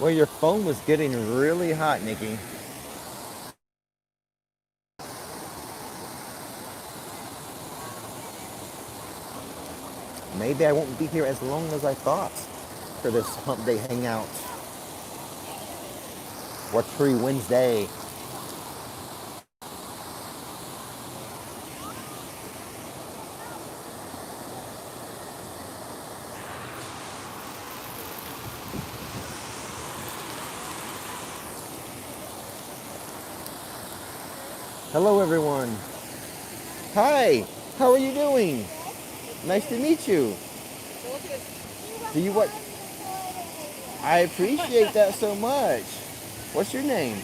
Well, your phone was getting really hot, Nikki. Maybe I won't be here as long as I thought for this Hump Day Hangout. What Tree Wednesday. Hello, everyone. Hi. How are you doing? Nice to meet you. Do you what? I appreciate that so much. What's your name?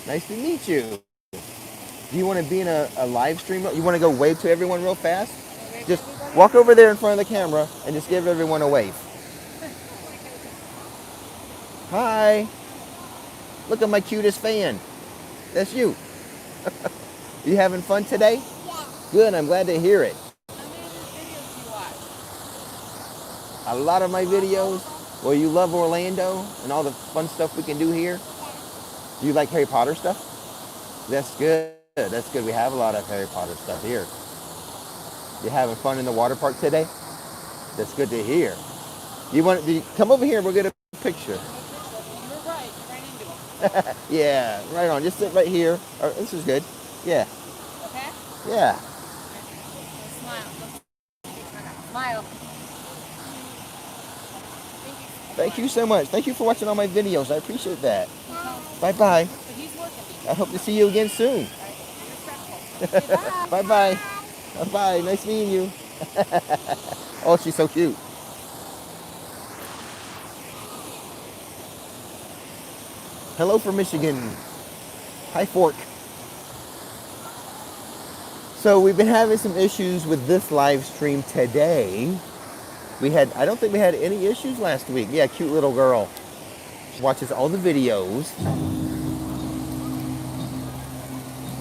Nice to meet you. Do you want to be in a live stream? You want to go wave to everyone real fast? Just walk over there in front of the camera and just give everyone a wave. Hi. Look at my cutest fan. That's you. You having fun today? Yeah. Good, I'm glad to hear it. How many of these videos do you watch? A lot of my videos. Well, you love Orlando and all the fun stuff we can do here? Do you like Harry Potter stuff? That's good. That's good. We have a lot of Harry Potter stuff here. You having fun in the water park today? That's good to hear. You come over here? We'll get a picture. You're right. You ran into it. Yeah, right on. Just sit right here. This is good. Yeah. Okay? Yeah. Smile. Smile. Thank you so much. Thank you for watching all my videos. I appreciate that. Bye-bye. But he's working. I hope to see you again soon. Bye-bye. Bye-bye. Nice meeting you. Oh, she's so cute. Hello from Michigan. Hi, Fork. So we've been having some issues with this live stream today. I don't think we had any issues last week. Yeah, cute little girl. She watches all the videos.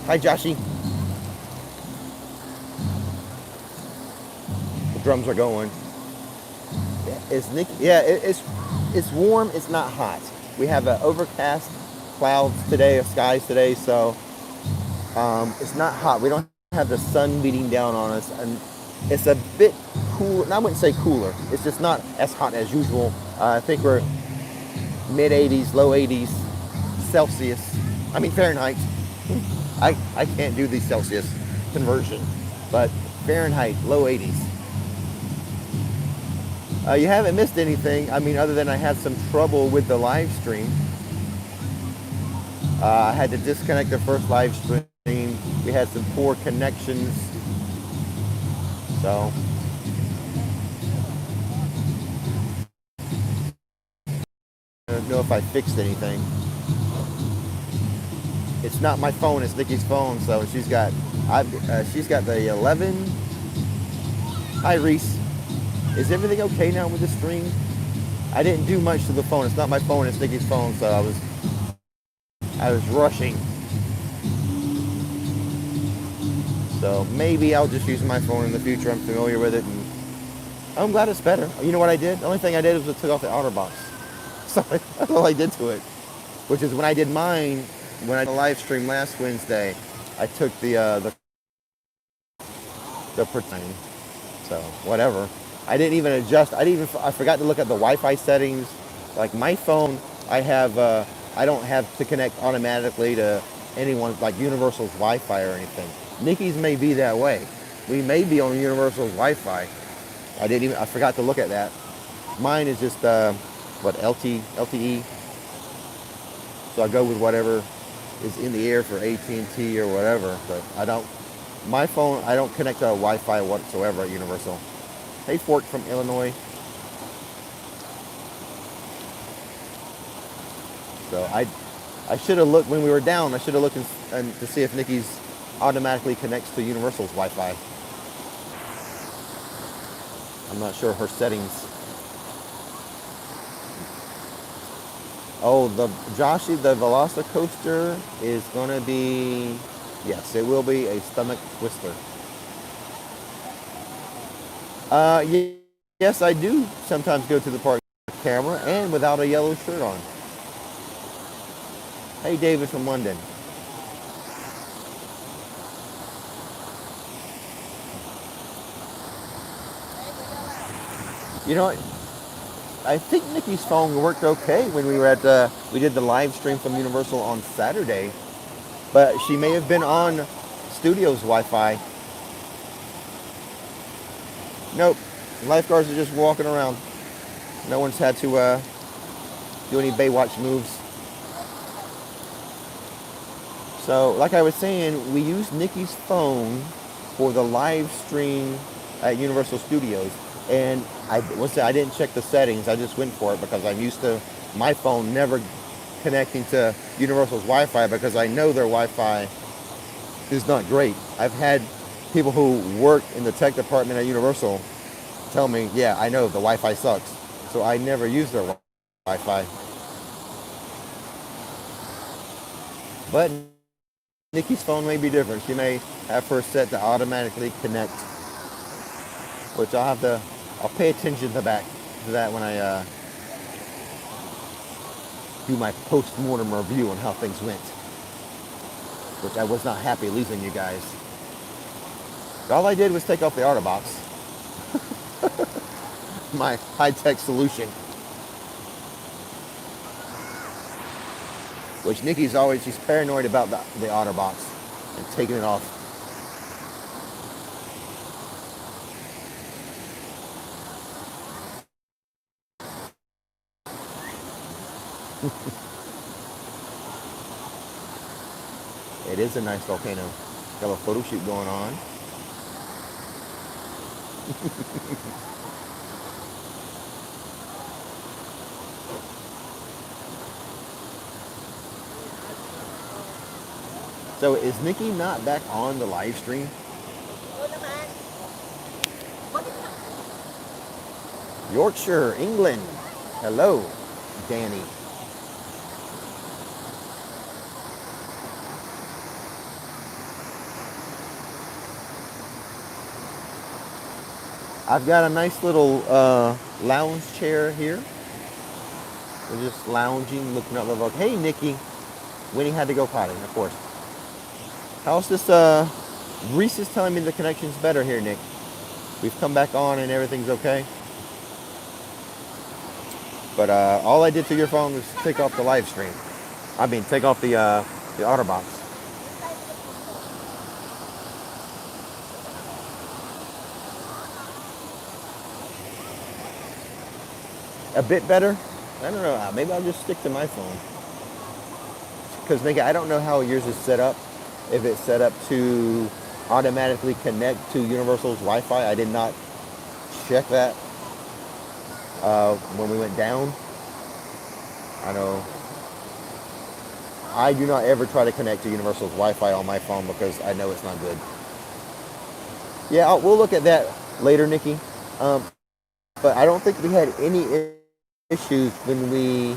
Hi, Joshy. The drums are going. It's warm. It's not hot. We have overcast clouds today, skies today, so it's not hot. We don't have the sun beating down on us, and it's a bit cool. And I wouldn't say cooler. It's just not as hot as usual. I think we're mid 80s, low 80s Celsius. I mean Fahrenheit. I can't do the Celsius conversion, but Fahrenheit, low 80s. You haven't missed anything. I mean, other than I had some trouble with the live stream. I had to disconnect the first live stream. We had some poor connections. So I don't know if I fixed anything. It's not my phone, it's Nikki's phone, so she's got the 11. Hi, Reese. Is everything okay now with the stream? I didn't do much to the phone. It's not my phone, it's Nikki's phone, so I was rushing. So maybe I'll just use my phone in the future. I'm familiar with it, and I'm glad it's better. You know what I did? The only thing I did was I took off the outer box. So that's all I did to it. Which is when I did mine, when I did the live stream last Wednesday, I took the protein. So whatever. I didn't even adjust. I forgot to look at the Wi-Fi settings. Like my phone, I don't have to connect automatically to anyone like Universal's Wi-Fi or anything. Nikki's may be that way. We may be on Universal's Wi-Fi. I forgot to look at that. Mine is just LTE. So I go with whatever is in the air for AT&T or whatever. But my phone, I don't connect to Wi-Fi whatsoever at Universal. Hey, Fork from Illinois. So I should have looked when we were down. I should have looked to see if Nikki's automatically connects to Universal's Wi-Fi. I'm not sure her settings. Oh, the Velocicoaster is gonna be, yes, it will be a stomach twister. Yes, I do sometimes go to the park camera and without a yellow shirt on. Hey, David from London. You know what? I think Nikki's phone worked okay when we were at, we did the live stream from Universal on Saturday, but she may have been on Studios Wi-Fi. Nope, lifeguards are just walking around. No one's had to do any Baywatch moves. So, like I was saying, we used Nikki's phone for the live stream at Universal Studios. And I didn't check the settings. I just went for it because I'm used to my phone never connecting to Universal's Wi-Fi because I know their Wi-Fi is not great. I've had people who work in the tech department at Universal tell me, yeah, I know the Wi-Fi sucks. So I never use their Wi-Fi. But Nikki's phone may be different. She may have her set to automatically connect, which I'll pay attention to that when I do my post-mortem review on how things went, which I was not happy losing you guys. All I did was take off the OtterBox, my high-tech solution, which she's paranoid about the OtterBox and taking it off. It is a nice volcano. Got a photo shoot going on. So is Nikki not back on the live stream? Yorkshire, England. Hello, Danny. I've got a nice little lounge chair here. We're just lounging, looking at the volcano. Hey, Nikki. Winnie had to go potty, of course. How's this? Reese is telling me the connection's better here, Nick. We've come back on and everything's okay. But all I did to your phone was take off the live stream. I mean, take off the OtterBox. A bit better? I don't know. Maybe I'll just stick to my phone. Because, Nikki, I don't know how yours is set up. If it's set up to automatically connect to Universal's Wi-Fi. I did not check that when we went down. I know I do not ever try to connect to Universal's Wi-Fi on my phone because I know it's not good. Yeah, we'll look at that later, Nikki. But I don't think we had any issues when we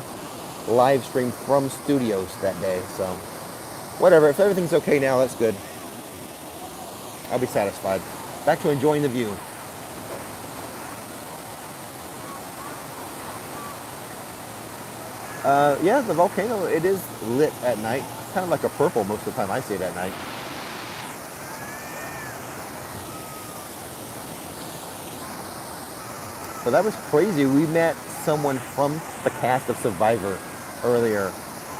live streamed from studios that day. So whatever, if everything's okay now, that's good. I'll be satisfied. Back to enjoying the view. Yeah, the volcano, it is lit at night. Kind of like a purple most of the time I see it at night. So that was crazy. We met someone from the cast of Survivor earlier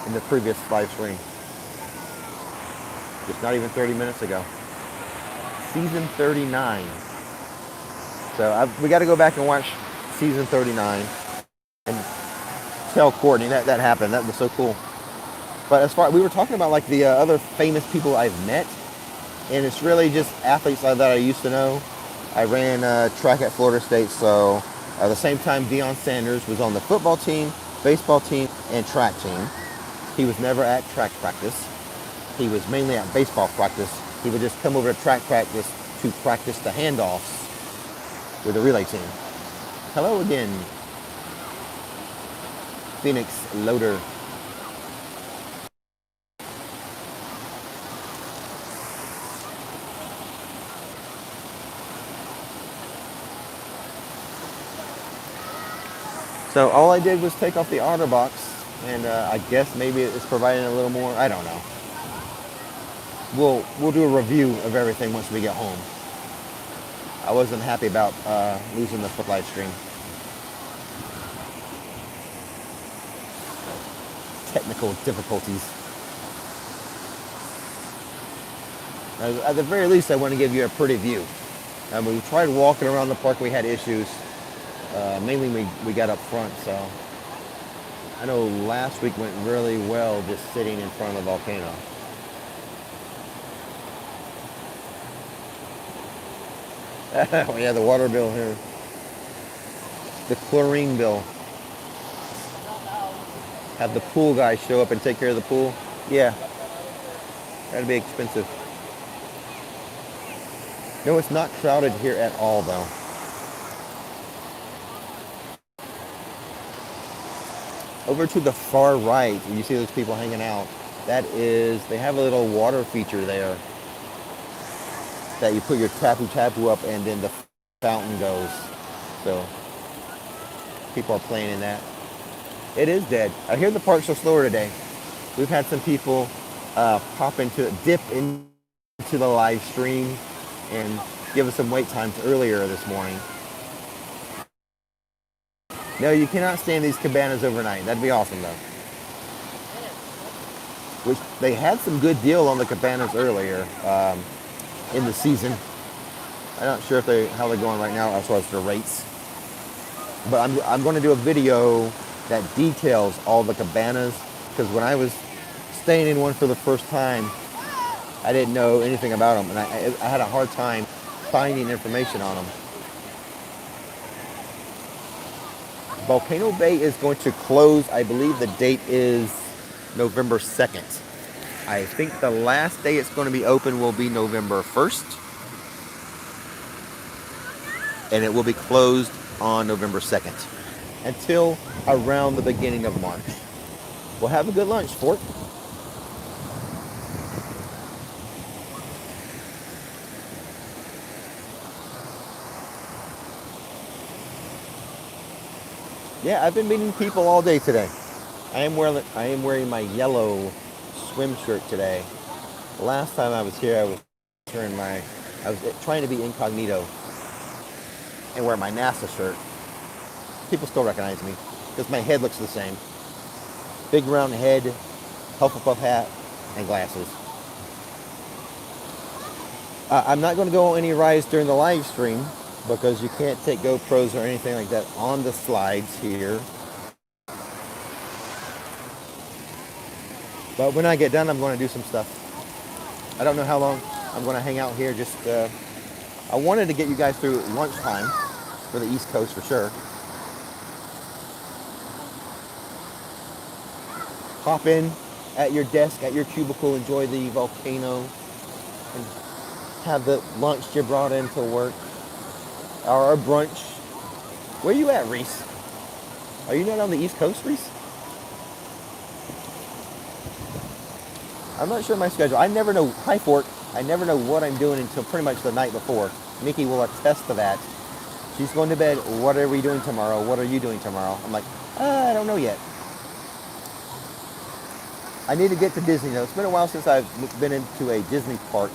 in the previous live stream. Just not even 30 minutes ago. Season 39. So we got to go back and watch season 39 and tell Courtney that happened. That was so cool. But as far we were talking about like the other famous people I've met, and it's really just athletes that I used to know. I ran track at Florida State, so at the same time Deion Sanders was on the football team, baseball team, and track team. He was never at track practice. He was mainly at baseball practice. He would just come over to track practice to practice the handoffs with the relay team. Hello again, Phoenix Loader. So all I did was take off the OtterBox, and I guess maybe it's providing a little more. I don't know. We'll do a review of everything once we get home. I wasn't happy about losing the live stream. Technical difficulties. At the very least, I want to give you a pretty view. We tried walking around the park. We had issues. Mainly we got up front, so I know last week went really well just sitting in front of the volcano. We have the water bill here. The chlorine bill. Have the pool guy show up and take care of the pool? Yeah. That'd be expensive. No, it's not crowded here at all, though. Over to the far right, when you see those people hanging out, that is, they have a little water feature there that you put your tapu up and then the fountain goes. So people are playing in that. It is dead. I hear the parks are slower today. We've had some people dip into the live stream and give us some wait times earlier this morning. No, you cannot stay in these cabanas overnight. That'd be awesome, though. Which they had some good deal on the cabanas earlier in the season. I'm not sure how they're going right now as far as the rates. But I'm going to do a video that details all the cabanas, because when I was staying in one for the first time, I didn't know anything about them, and I had a hard time finding information on them. Volcano Bay is going to close. I believe the date is November 2nd. I think the last day it's going to be open will be November 1st. And it will be closed on November 2nd until around the beginning of March. Well, have a good lunch, Fort. Yeah, I've been meeting people all day today. I am wearing my yellow swim shirt today. The last time I was here, I was trying to be incognito and wear my NASA shirt. People still recognize me because my head looks the same. Big round head, Hufflepuff hat, and glasses. I'm not going to go on any rides during the live stream because you can't take GoPros or anything like that on the slides here. But when I get done, I'm going to do some stuff. I don't know how long I'm going to hang out here. I wanted to get you guys through lunchtime for the East Coast for sure. Hop in at your desk, at your cubicle, enjoy the volcano, and have the lunch you brought in to work, or a brunch. Where you at, Reese? Are you not on the East Coast, Reese? I'm not sure my schedule. I never know. Hi, Fort. I never know what I'm doing until pretty much the night before. Nikki will attest to that. She's going to bed. What are we doing tomorrow? What are you doing tomorrow? I'm like, I don't know yet. I need to get to Disney, though. It's been a while since I've been into a Disney park.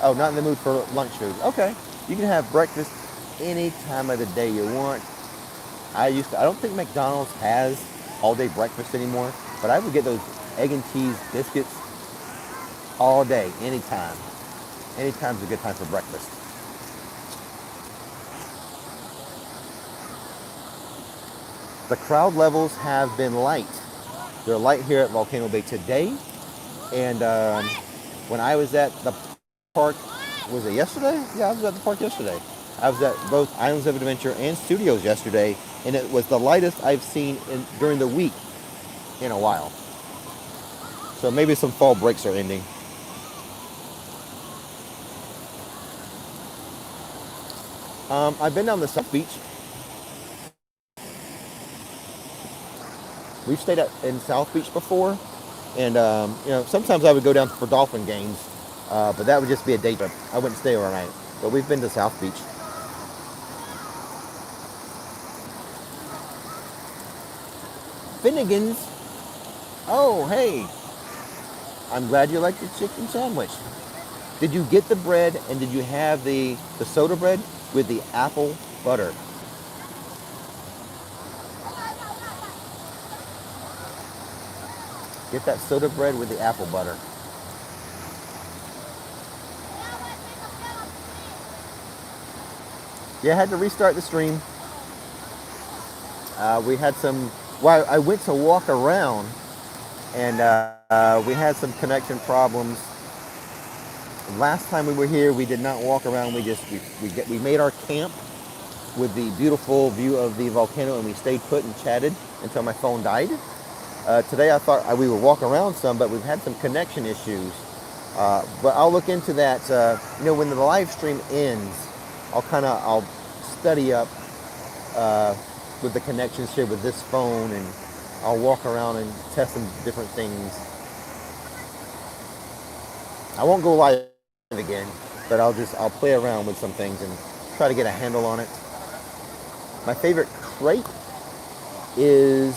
Oh, not in the mood for lunch food. Okay. You can have breakfast any time of the day you want. I don't think McDonald's has all-day breakfast anymore, but I would get those egg and cheese biscuits all day, anytime. Anytime's a good time for breakfast. The crowd levels have been light. They're light here at Volcano Bay today. And when I was at the park, was it yesterday? Yeah, I was at the park yesterday. I was at both Islands of Adventure and Studios yesterday, and it was the lightest I've seen during the week in a while. So maybe some fall breaks are ending. I've been down the South Beach. We've stayed in South Beach before, and sometimes I would go down for dolphin games, but that would just be a day trip. I wouldn't stay overnight. But we've been to South Beach. Finnegan's. Oh, hey. I'm glad you like the chicken sandwich. Did you get the bread and did you have the soda bread with the apple butter? Get that soda bread with the apple butter. Yeah, I had to restart the stream. We had some, well, I went to walk around and we had some connection problems. Last time we were here, we did not walk around. We made our camp with the beautiful view of the volcano and we stayed put and chatted until my phone died. Today I thought we would walk around some, but we've had some connection issues. But I'll look into that. When the live stream ends, I'll study up with the connections here with this phone, and I'll walk around and test some different things. I won't go live again, but I'll play around with some things and try to get a handle on it. My favorite crepe is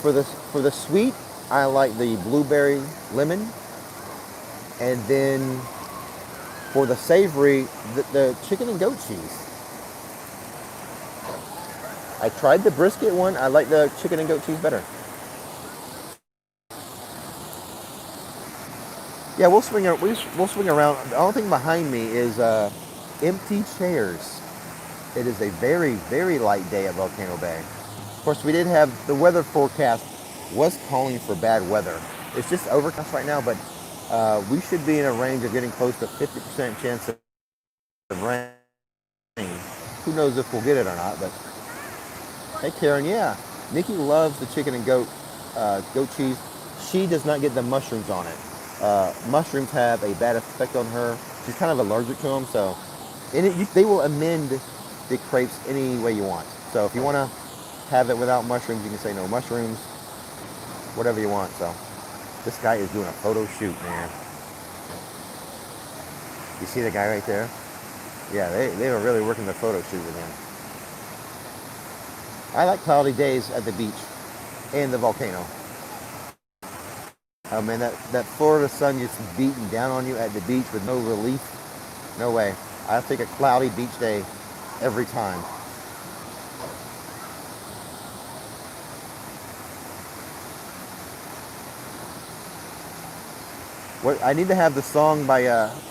for the sweet. I like the blueberry lemon, and then for the savory, the chicken and goat cheese. I tried the brisket one. I like the chicken and goat cheese better. Yeah, we'll swing around. The only thing behind me is empty chairs. It is a very, very light day at Volcano Bay. Of course, we did have the weather forecast was calling for bad weather. It's just overcast right now, but we should be in a range of getting close to 50% chance of rain. Who knows if we'll get it or not, but hey, Karen, yeah. Nikki loves the chicken and goat cheese. She does not get the mushrooms on it. Mushrooms have a bad effect on her. She's kind of allergic to them, so they will amend the crepes any way you want. So if you want to have it without mushrooms, you can say no mushrooms, whatever you want. So this guy is doing a photo shoot, man. You see the guy right there? Yeah, they were really working the photo shoot with him. I like cloudy days at the beach and the volcano. Oh man, that Florida sun just beating down on you at the beach with no relief. No way. I'll take a cloudy beach day every time. I need to have the song by,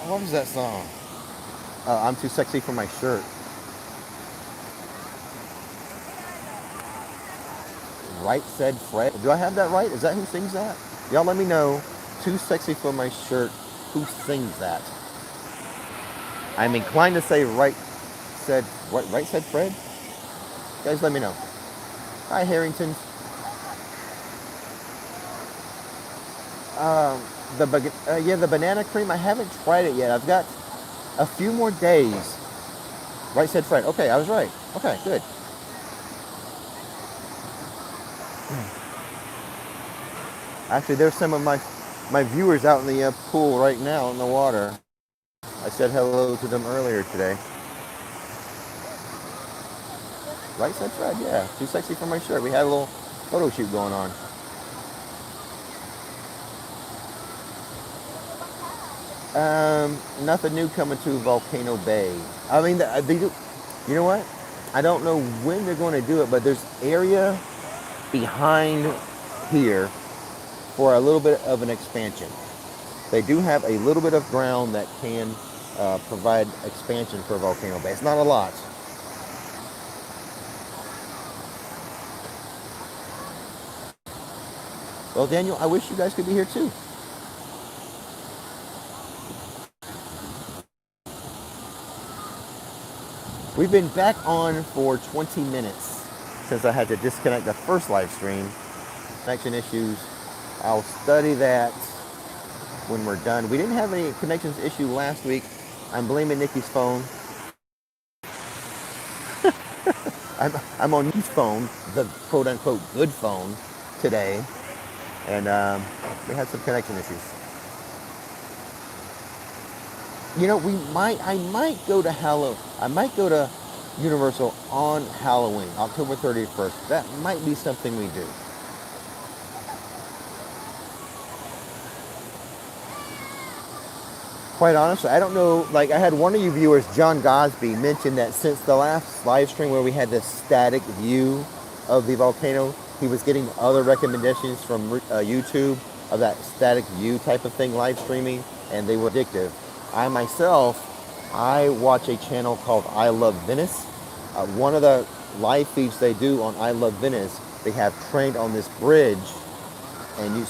what was that song? I'm Too Sexy for My Shirt. Right Said Fred. Do I have that right? Is that who sings that? Y'all let me know. Too Sexy for My Shirt. Who sings that? I'm inclined to say Right Said Fred? You guys let me know. Hi, Harrington. The banana cream, I haven't tried it yet. I've got a few more days. Right Said Fred. Okay, I was right. Okay, good. Actually, there's some of my viewers out in the pool right now in the water. I said hello to them earlier today. Right Said Fred, yeah. Too Sexy for My Shirt. We had a little photo shoot going on. Nothing new coming to Volcano Bay. I mean, they do. You know what? I don't know when they're going to do it, but there's area behind here for a little bit of an expansion. They do have a little bit of ground that can provide expansion for Volcano Bay. It's not a lot. Well, Daniel, I wish you guys could be here too. We've been back on for 20 minutes since I had to disconnect the first live stream. Connection issues. I'll study that when we're done. We didn't have any connections issue last week. I'm blaming Nikki's phone. I'm on Nikki's phone, the quote-unquote good phone, today. And we had some connection issues. You know, I might go to Universal on Halloween, October 31st. That might be something we do. Quite honestly, I don't know. Like, I had one of you viewers, John Gosby, mention that since the last live stream where we had this static view of the volcano, he was getting other recommendations from YouTube of that static view type of thing live streaming, and they were addictive. I myself, I watch a channel called I Love Venice. One of the live feeds they do on I Love Venice, they have trained on this bridge, and you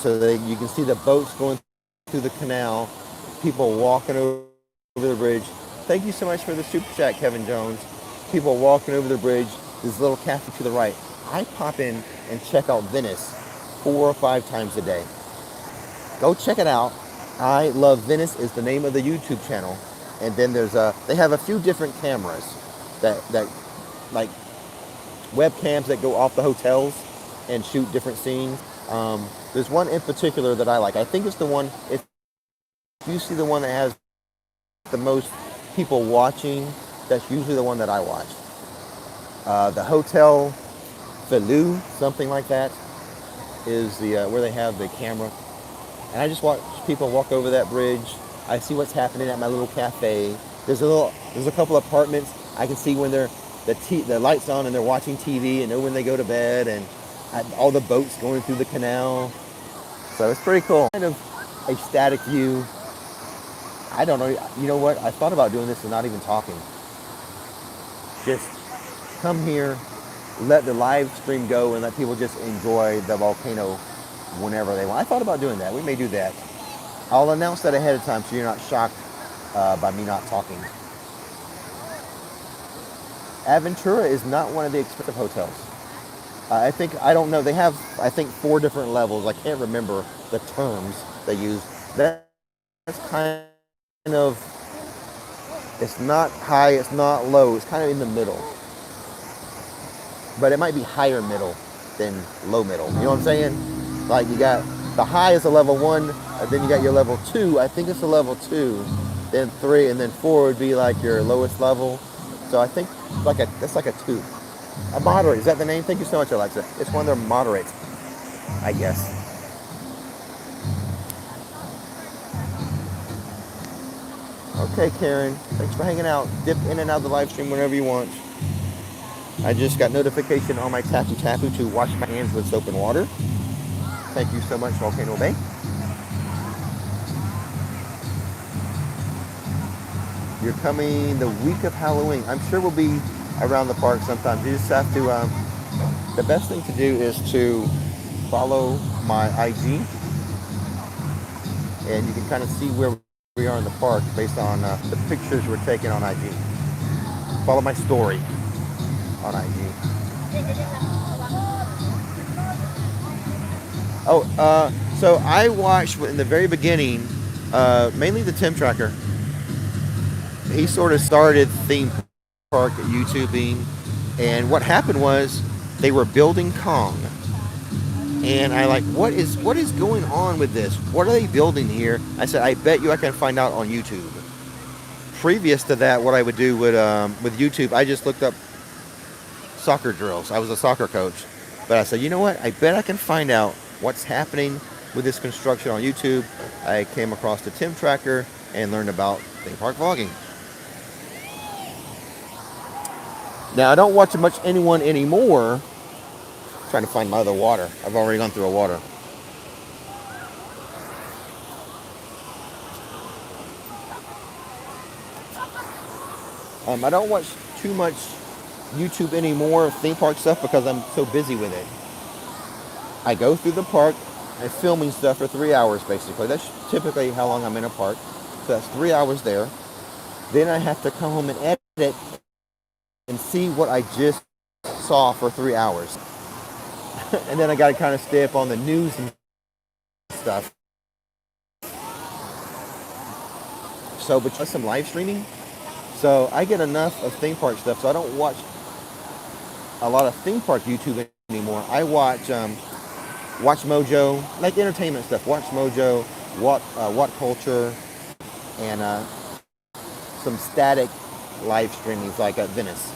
can see the boats going through the canal, people walking over the bridge. Thank you so much for the super chat, Kevin Jones. People walking over the bridge. This little cafe to the right. I pop in and check out Venice 4 or 5 times a day. Go check it out. I Love Venice is the name of the YouTube channel. And then they have a few different cameras that like webcams that go off the hotels and shoot different scenes. There's one in particular that I like. I think it's the one, if you see the one that has the most people watching, that's usually the one that I watch. The Hotel Filou, something like that, is the where they have the camera. And I just watch people walk over that bridge. I see what's happening at my little cafe. There's a couple apartments. I can see when the lights on and they're watching TV, and know when they go to bed, and all the boats going through the canal. So it's pretty cool. Kind of a static view. I don't know. You know what? I thought about doing this and not even talking. Just come here, let the live stream go, and let people just enjoy the volcano whenever they want. I thought about doing that. We may do that. I'll announce that ahead of time so you're not shocked by me not talking. Aventura is not one of the expensive hotels. I don't know. They have, I think, 4 different levels. I can't remember the terms they use. That's kind of, it's not high, it's not low. It's kind of in the middle. But it might be higher middle than low middle. You know what I'm saying? Like, you got, the high is a level 1, and then you got your level 2. I think it's a level 2, then 3, and then 4 would be like your lowest level. So I think that's like a 2. A moderate, is that the name? Thank you so much, Alexa. It's one of their moderates, I guess. Okay, Karen, thanks for hanging out. Dip in and out of the live stream whenever you want. I just got notification on my Tapu Tapu to wash my hands with soap and water. Thank you so much, Volcano Bay. You're coming the week of Halloween. I'm sure we'll be around the park sometimes. You just have to, the best thing to do is to follow my IG, and you can kind of see where we are in the park based on the pictures we're taking on IG. Follow my story on IG. So I watched in the very beginning, mainly the Tim Tracker. He sort of started theme park YouTubing, and what happened was they were building Kong, and I like, what is going on with this? What are they building here? I said, I bet you I can find out on YouTube. Previous to that, what I would do with YouTube, I just looked up soccer drills. I was a soccer coach, but I said, you know what? I bet I can find out what's happening with this construction on YouTube. I came across the Tim Tracker and learned about theme park vlogging. Now, I don't watch much anyone anymore. I'm trying to find my other water. I've already gone through a water. I don't watch too much YouTube anymore, theme park stuff, because I'm so busy with it. I go through the park and filming stuff for 3 hours, basically. That's typically how long I'm in a park. So that's 3 hours there. Then I have to come home and edit and see what I just saw for 3 hours. And then I got to kind of stay up on the news and stuff. So, but just some live streaming. So I get enough of theme park stuff, so I don't watch a lot of theme park YouTube anymore. I watch Mojo, like entertainment stuff. Watch Mojo, What Culture, and some static live streamings like at Venice.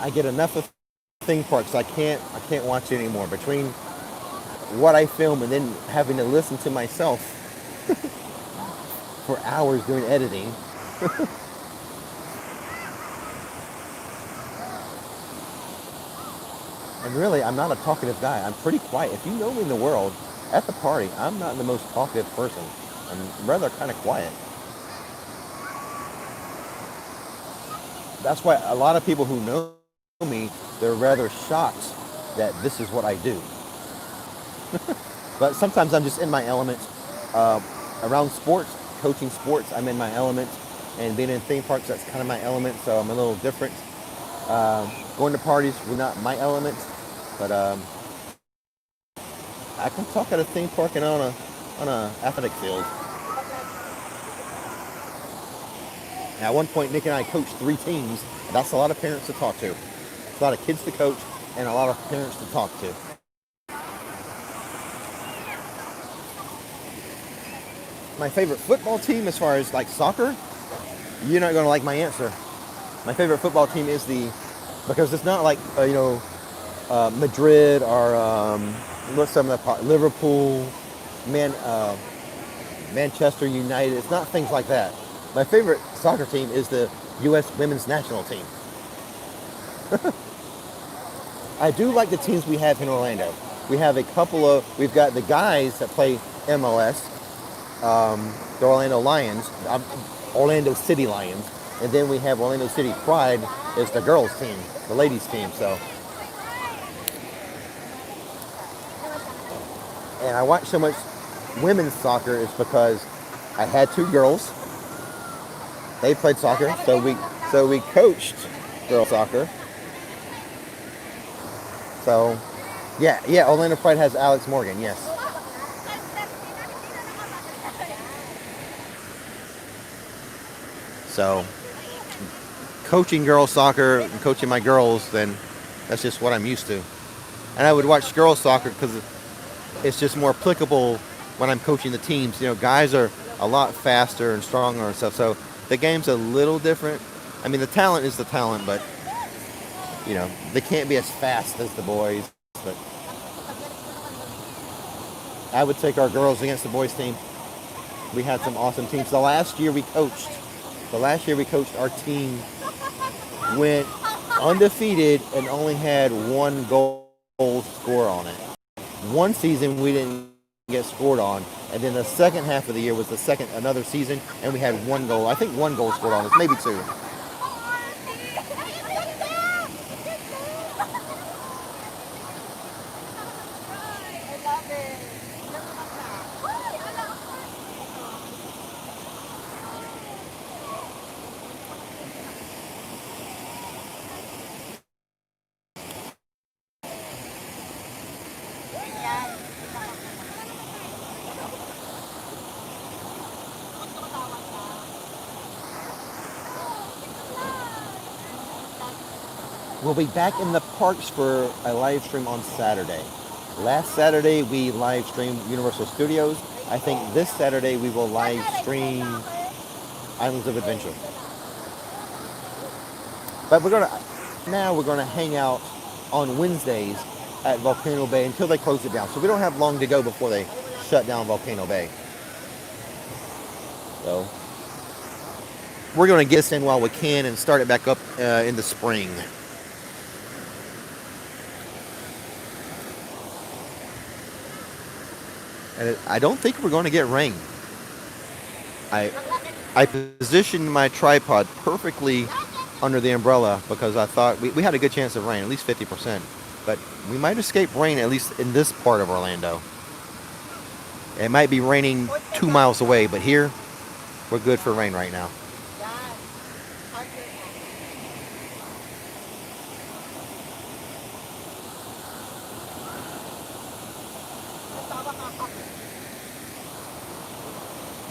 I get enough of theme parks. I can't watch it anymore. Between what I film and then having to listen to myself for hours doing editing. And really, I'm not a talkative guy. I'm pretty quiet. If you know me in the world, at the party, I'm not the most talkative person. I'm rather kind of quiet. That's why a lot of people who know me, they're rather shocked that this is what I do. But sometimes I'm just in my element. Around sports, coaching sports, I'm in my element. And being in theme parks, that's kind of my element, so I'm a little different. Going to parties, we're not my element, but I can talk at a theme park and on a athletic field. Now, at one point, Nick and I coached 3 teams. That's a lot of parents to talk to. It's a lot of kids to coach and a lot of parents to talk to. My favorite football team, as far as like soccer, you're not going to like my answer. My favorite football team is because it's not like Madrid or some of the Liverpool, Manchester United. It's not things like that. My favorite soccer team is the U.S. women's national team. I do like the teams we have in Orlando. We have we've got the guys that play MLS, the Orlando City Lions, and then we have Orlando City Pride is the girls team, the ladies team. So, and I watch so much women's soccer is because I had 2 girls. They played soccer, so we coached girls soccer. So, yeah, Orlando Pride has Alex Morgan, yes. So, coaching girls soccer and coaching my girls, then that's just what I'm used to. And I would watch girls soccer because it's just more applicable when I'm coaching the teams. You know, guys are a lot faster and stronger and stuff, so the game's a little different. I mean, the talent is the talent, but, you know, they can't be as fast as the boys. But I would take our girls against the boys team. We had some awesome teams. The last year we coached, our team went undefeated and only had 1 goal score on it. One season we didn't get scored on, and then the second half of the year was another season, and we had 1 goal. I think 1 goal scored on us, maybe 2. We'll be back in the parks for a live stream on Saturday. Last Saturday we live streamed Universal Studios. I think this Saturday we will live stream Islands of Adventure. But we're gonna hang out on Wednesdays at Volcano Bay until they close it down. So we don't have long to go before they shut down Volcano Bay. So we're gonna get this in while we can and start it back up in the spring. And I don't think we're going to get rain. I positioned my tripod perfectly under the umbrella because I thought we had a good chance of rain, at least 50%. But we might escape rain, at least in this part of Orlando. It might be raining 2 miles away, but here, we're good for rain right now.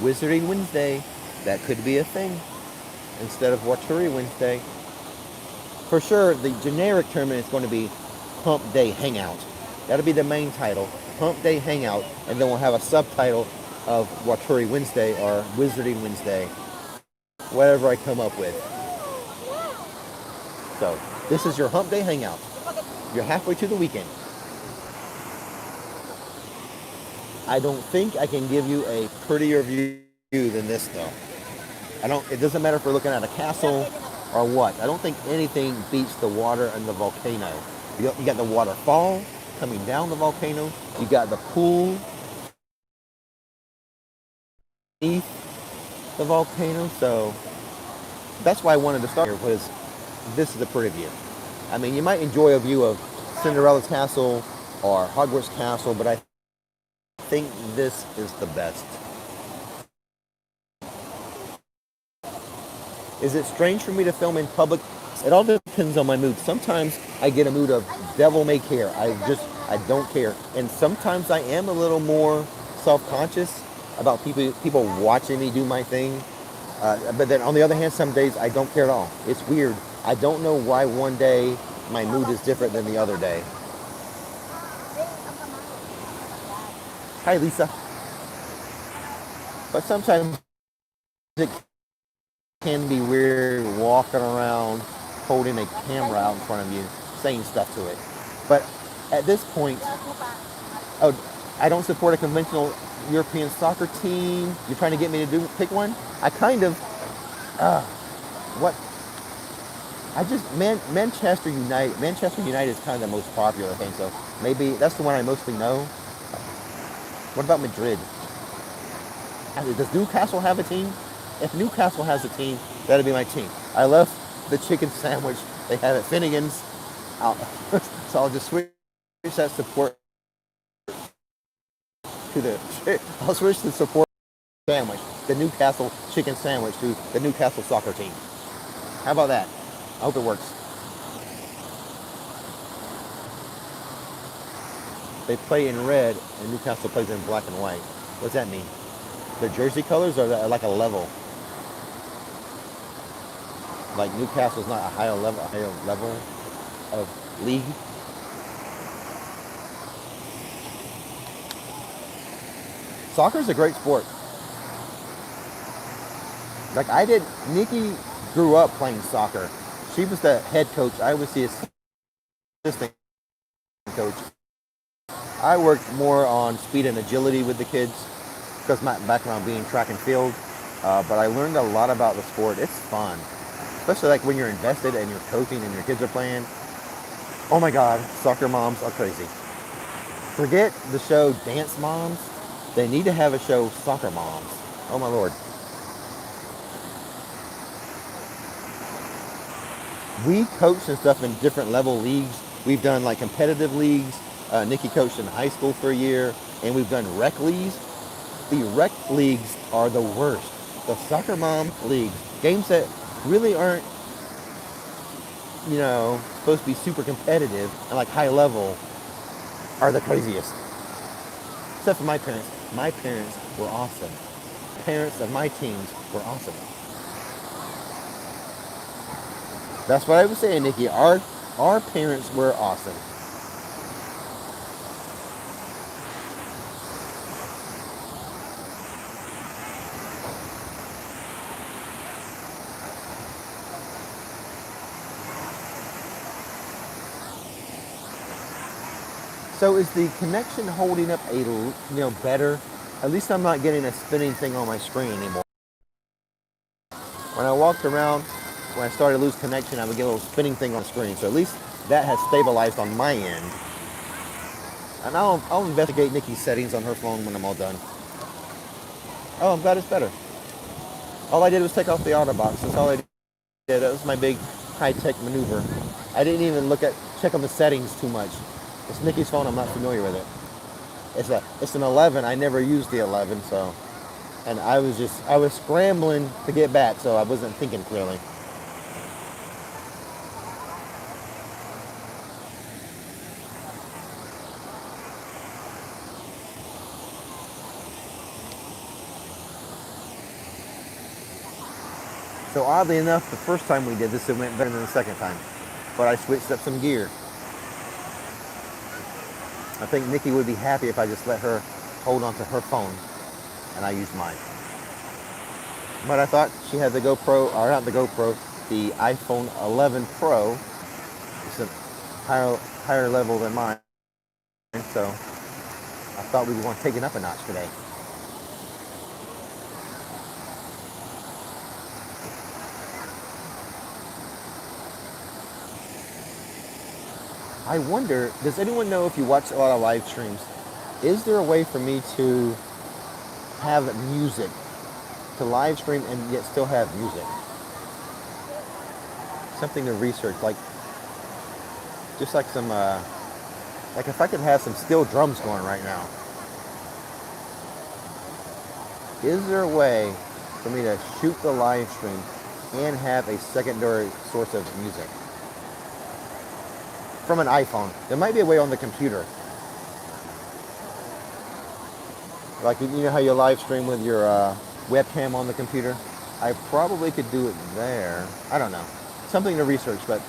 Wizarding Wednesday, that could be a thing instead of Waturi Wednesday. For sure, the generic term is going to be Hump Day Hangout. That'll be the main title, Hump Day Hangout, and then we'll have a subtitle of Waturi Wednesday or Wizarding Wednesday, whatever I come up with. So, This is your hump day hangout. You're halfway to the weekend. I don't think I can give you a prettier view than this though. It doesn't matter if we're looking at a castle or what. I don't think anything beats the water and the volcano. You got the waterfall coming down the volcano. You got the pool beneath the volcano. So that's why I wanted to start here, was this is a pretty view. I mean, you might enjoy a view of Cinderella's castle or Hogwarts castle, but I think this is the best. Is it strange for me to film in public? It all depends on my mood. Sometimes I get a mood of devil may care. I don't care. And sometimes I am a little more self-conscious about people watching me do my thing. But then on the other hand, some days I don't care at all. It's weird. I don't know why one day my mood is different than the other day. Hi, Lisa. But sometimes it can be weird walking around holding a camera out in front of you, saying stuff to it. But at this point, oh, I don't support a conventional European soccer team. You're trying to get me to pick one? I kind of, what? I just, Manchester United. Manchester United is kind of the most popular thing, so maybe that's the one I mostly know. What about Madrid? Does Newcastle have a team? If Newcastle has a team, that'll be my team. I love the chicken sandwich they have at Finnegan's. So I'll just switch that support to I'll switch the support sandwich, the Newcastle chicken sandwich, to the Newcastle soccer team. How about that? I hope it works. They play in red and Newcastle plays in black and white. What does that mean? Their jersey colors are like a level. Like Newcastle's not a higher level of league. Soccer's a great sport. Like Nikki grew up playing soccer. She was the head coach. I was the assistant coach. I worked more on speed and agility with the kids because my background being track and field. But I learned a lot about the sport. It's fun. Especially like when you're invested and you're coaching and your kids are playing. Oh my God, soccer moms are crazy. Forget the show Dance Moms. They need to have a show Soccer Moms. Oh my Lord. We coach and stuff in different level leagues. We've done like competitive leagues. Nikki coached in high school for a year, and we've done rec leagues. The rec leagues are the worst. The Soccer Mom leagues, games that really aren't, supposed to be super competitive and like high level, are the craziest. Except for my parents. My parents were awesome. Parents of my teams were awesome. That's what I was saying, Nikki. Our parents were awesome. So is the connection holding up better? At least I'm not getting a spinning thing on my screen anymore. When I walked around, when I started to lose connection, I would get a little spinning thing on the screen. So at least that has stabilized on my end. And I'll investigate Nikki's settings on her phone when I'm all done. Oh, I'm glad it's better. All I did was take off the auto box. That's all I did. That was my big high-tech maneuver. I didn't even check on the settings too much. It's Nikki's phone. I'm not familiar with it. It's an 11. I never used the 11, so. And I was scrambling to get back, so I wasn't thinking clearly. So oddly enough, the first time we did this, it went better than the second time. But I switched up some gear. I think Nikki would be happy if I just let her hold onto her phone and I used mine. But I thought she had the GoPro, or not the GoPro, the iPhone 11 Pro, It's a higher level than mine, so I thought we were going to take it up a notch today. I wonder, does anyone know, if you watch a lot of live streams, is there a way for me to have music, to live stream and yet still have music? Something to research, like just like some, like if I could have some steel drums going right now. Is there a way for me to shoot the live stream and have a secondary source of music from an iPhone? There might be a way on the computer. Like, you know how you live stream with your webcam on the computer? I probably could do it there. I don't know. Something to research, but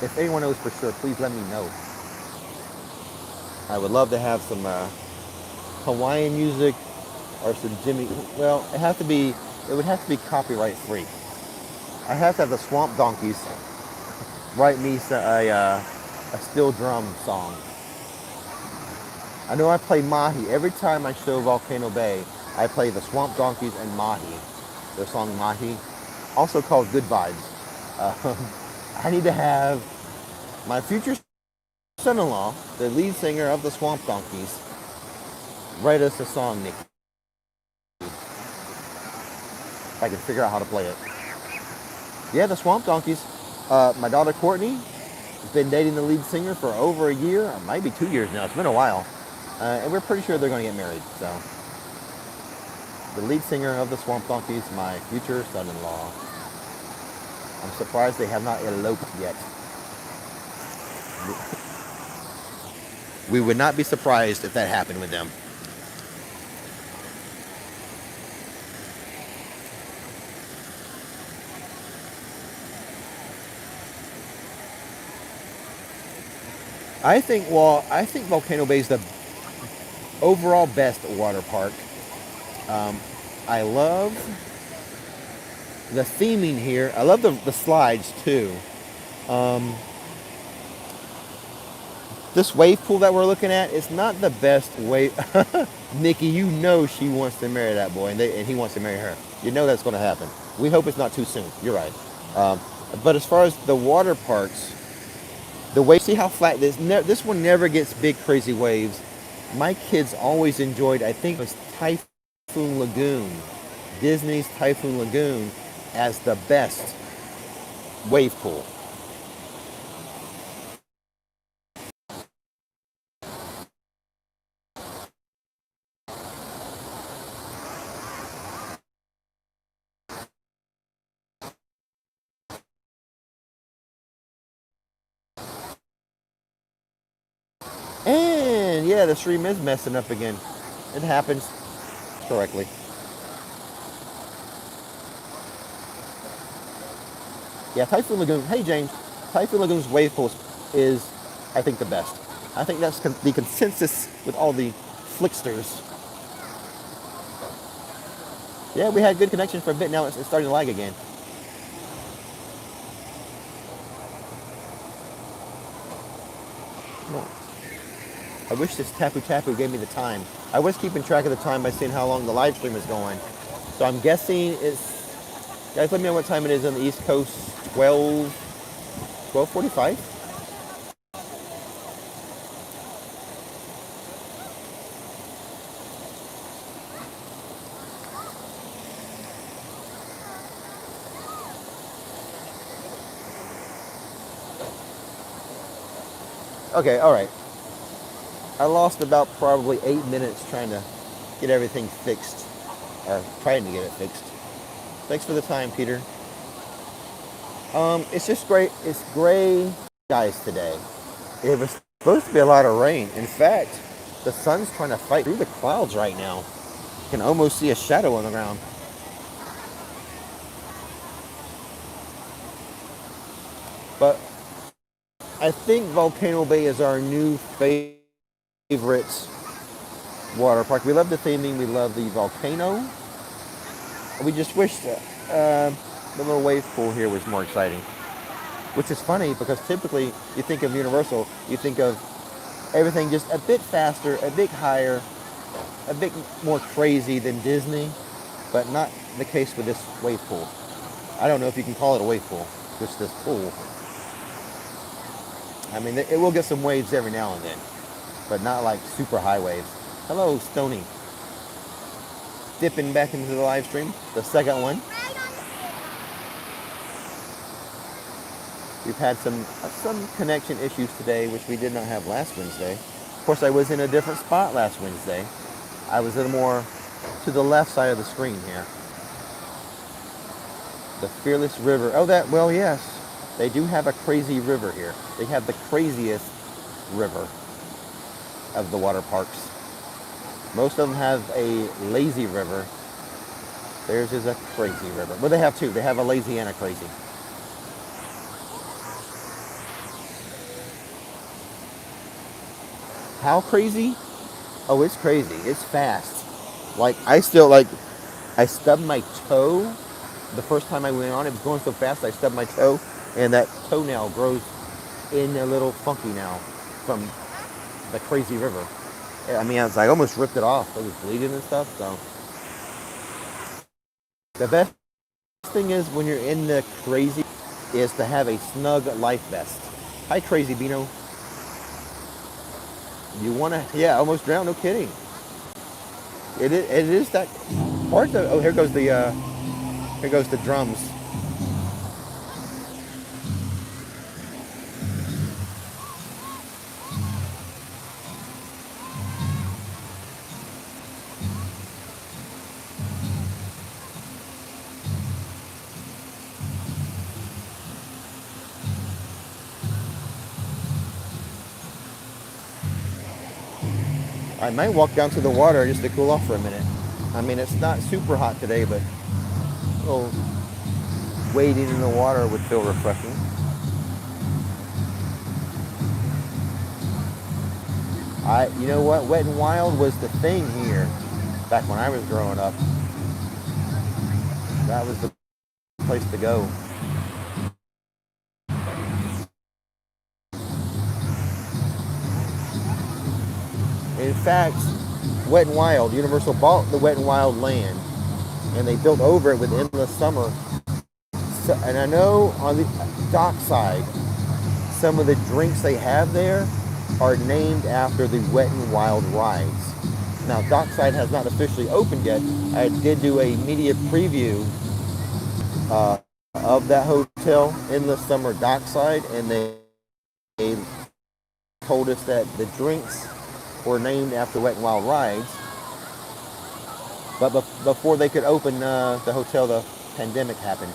if anyone knows for sure, please let me know. I would love to have some Hawaiian music or some Jimmy. Well, it would have to be copyright free. I have to have the Swamp Donkeys write me a steel drum song. I know I play Mahi. Every time I show Volcano Bay, I play the Swamp Donkeys and Mahi. Their song Mahi, also called Good Vibes. I need to have my future son-in-law, the lead singer of the Swamp Donkeys, write us a song, Nick. If I can figure out how to play it. Yeah, the Swamp Donkeys. My daughter Courtney has been dating the lead singer for over a year, or maybe 2 years now. It's been a while. And we're pretty sure they're going to get married. So, the lead singer of the Swamp Donkeys, my future son-in-law. I'm surprised they have not eloped yet. We would not be surprised if that happened with them. I think Volcano Bay is the overall best water park. I love the theming here. I love the slides too. This wave pool that we're looking at is not the best wave. Nikki, you know she wants to marry that boy, and he wants to marry her. You know that's going to happen. We hope it's not too soon. You're right. But as far as the water parks, the wave, see how flat this one never gets big crazy waves. My kids always enjoyed, I think it was Typhoon Lagoon, Disney's Typhoon Lagoon, as the best wave pool. And yeah, the stream is messing up again. It happens correctly. Yeah, Typhoon Lagoon. Hey James, Typhoon Lagoon's wave pool is, I think, the best. I think that's the consensus with all the Flixsters. Yeah, we had good connection for a bit. Now it's starting to lag again. I wish this Tapu Tapu gave me the time. I was keeping track of the time by seeing how long the live stream is going. So I'm guessing it's, guys, let me know what time it is on the East Coast. 12:45? Okay, all right. I lost about probably 8 minutes trying to get everything fixed, or trying to get it fixed. Thanks for the time, Peter. It's just great. It's gray skies today. It was supposed to be a lot of rain. In fact, the sun's trying to fight through the clouds right now. You can almost see a shadow on the ground. But I think Volcano Bay is our new favorite water park. We love the theming. We love the volcano. We just wish the little wave pool here was more exciting. which is funny because typically you think of Universal, you think of everything just a bit faster, a bit higher, a bit more crazy than Disney, but not the case with this wave pool. I don't know if you can call it a wave pool, just this pool. I mean, it will get some waves every now and then, but not like super high waves. Hello, Stony. Dipping back into the live stream, the second one. We've had some connection issues today, which we did not have last Wednesday. Of course, I was in a different spot last Wednesday. I was a little more to the left side of the screen here. The Fearless River. Oh, well, yes. They do have a crazy river here. They have the craziest river of the water parks. Most of them have a lazy river. Theirs is a crazy river. But they have two. They have a lazy and a crazy. How crazy? Oh, it's crazy. It's fast. I stubbed my toe the first time I went on. It was going so fast, I stubbed my toe, and that toenail grows in a little funky now from the crazy river. I mean, I almost ripped it off. It was bleeding and stuff, so. The best thing is when you're in the crazy is to have a snug life vest. Hi, Crazy Beano. You want to, yeah, almost drowned, no kidding. It is that part of, oh, here goes the drums. I might walk down to the water just to cool off for a minute. I mean, it's not super hot today, but a little wading in the water would feel refreshing. You know what? Wet and Wild was the thing here back when I was growing up. That was the place to go. In fact, Wet and Wild, Universal bought the Wet and Wild land, and they built over it with Endless Summer. So, and I know on the dock side, some of the drinks they have there are named after the Wet and Wild rides. Now, Dockside has not officially opened yet. I did do a media preview of that hotel, Endless Summer Dockside, and they told us that the drinks were named after Wet and Wild rides. But before they could open the hotel, the pandemic happened.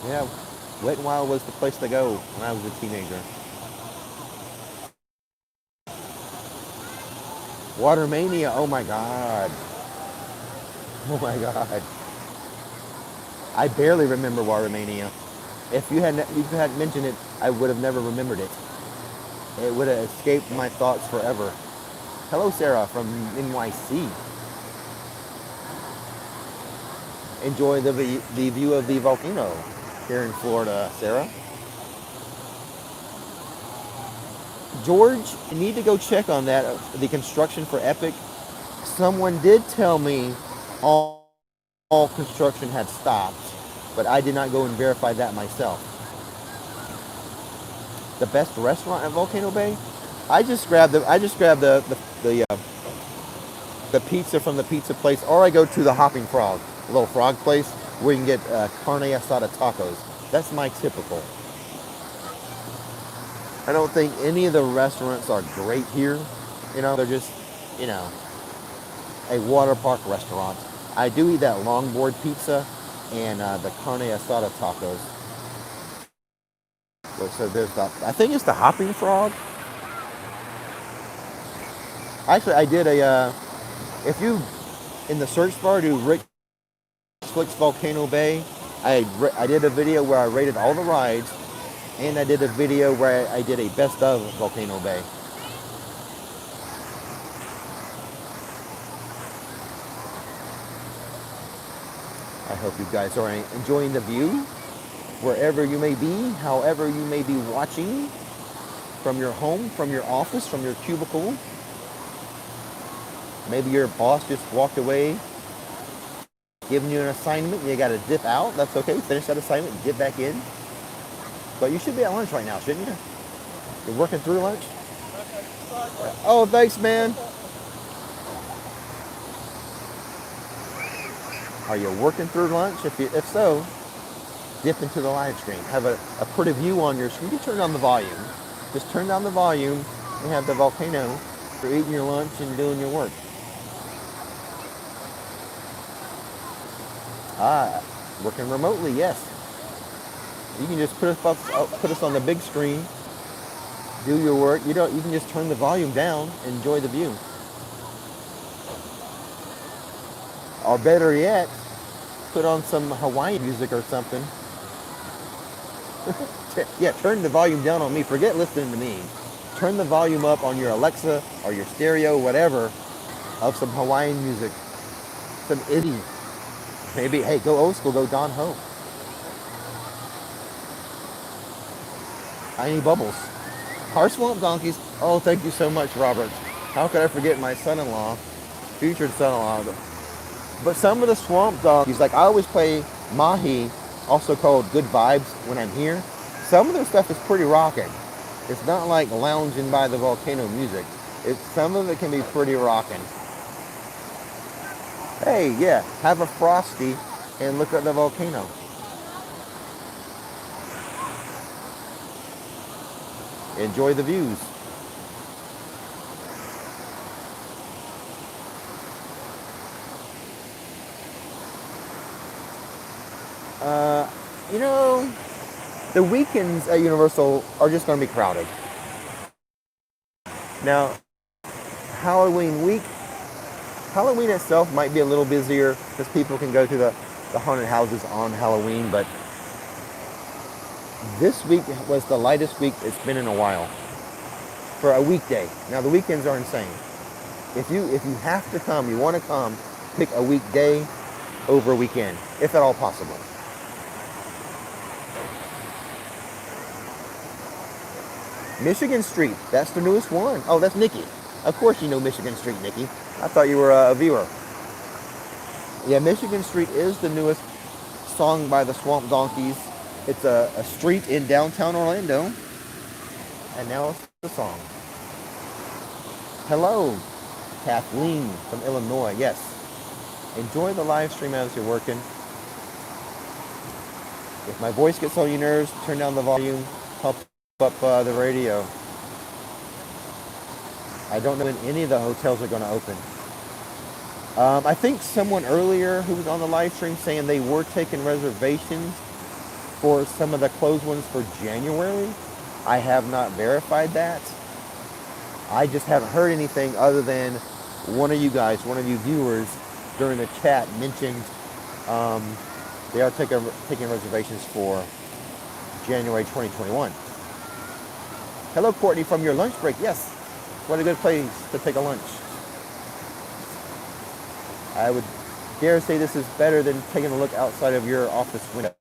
Yeah, Wet and Wild was the place to go when I was a teenager. Watermania, oh my God. Oh my God. I barely remember Watermania. If you hadn't mentioned it, I would have never remembered it. It would have escaped my thoughts forever. Hello, Sarah from NYC. Enjoy the view of the volcano here in Florida, Sarah. George, you need to go check on that, the construction for Epic. Someone did tell me all construction had stopped, but I did not go and verify that myself. The best restaurant at Volcano Bay? I just grabbed the pizza from the pizza place, or I go to the Hopping Frog, a little frog place where you can get carne asada tacos. That's my typical. I don't think any of the restaurants are great here. You know, they're just, you know, a water park restaurant. I do eat that longboard pizza and the carne asada tacos. So there's the, I think it's the Hopping Frog. Actually, I did if you, in the search bar, do Rix Flix Volcano Bay. I did a video where I rated all the rides, and I did a video where I did a best of Volcano Bay. I hope you guys are enjoying the view, wherever you may be, however you may be watching, from your home, from your office, from your cubicle. Maybe your boss just walked away, giving you an assignment, and you got to dip out. That's okay. Finish that assignment and get back in. But you should be at lunch right now, shouldn't you? You're working through lunch? Oh, thanks, man. Are you working through lunch? If so, dip into the live stream. Have a pretty view on your screen. You can turn down the volume. Just turn down the volume and have the volcano for eating your lunch and doing your work. Working remotely, yes. You can just put us on the big screen, do your work. You can just turn the volume down and enjoy the view. Or better yet, put on some Hawaiian music or something. Yeah, turn the volume down on me. Forget listening to me. Turn the volume up on your Alexa or your stereo, whatever, of some Hawaiian music. Some Eddie. Maybe, hey, go old school, go Don Ho. Tiny Bubbles. Our Swamp Donkeys. Oh, thank you so much, Robert. How could I forget my son-in-law, featured son-in-law? But some of the Swamp Donkeys, like I always play Mahi, also called Good Vibes, when I'm here. Some of their stuff is pretty rocking. It's not like lounging by the volcano music. Some of it can be pretty rocking. Hey, yeah, have a Frosty and look at the volcano. Enjoy the views. The weekends at Universal are just going to be crowded. Now, Halloween itself might be a little busier because people can go to the haunted houses on Halloween, but this week was the lightest week it's been in a while for a weekday. Now, the weekends are insane. If you have to come, you want to come, pick a weekday over a weekend, if at all possible. Michigan Street, that's the newest one. Oh, that's Nikki. Of course you know Michigan Street, Nikki. I thought you were a viewer. Yeah, Michigan Street is the newest song by the Swamp Donkeys. It's a street in downtown Orlando. And now it's the song. Hello, Kathleen from Illinois. Yes. Enjoy the live stream as you're working. If my voice gets on your nerves, turn down the volume. Help up the radio. I don't know when any of the hotels are going to open. I think someone earlier who was on the live stream saying they were taking reservations for some of the closed ones for January. I have not verified that. I just haven't heard anything other than one of you viewers during the chat mentioned they are taking reservations for January 2021. Hello, Courtney, from your lunch break. Yes, what a good place to take a lunch. I would dare say this is better than taking a look outside of your office window.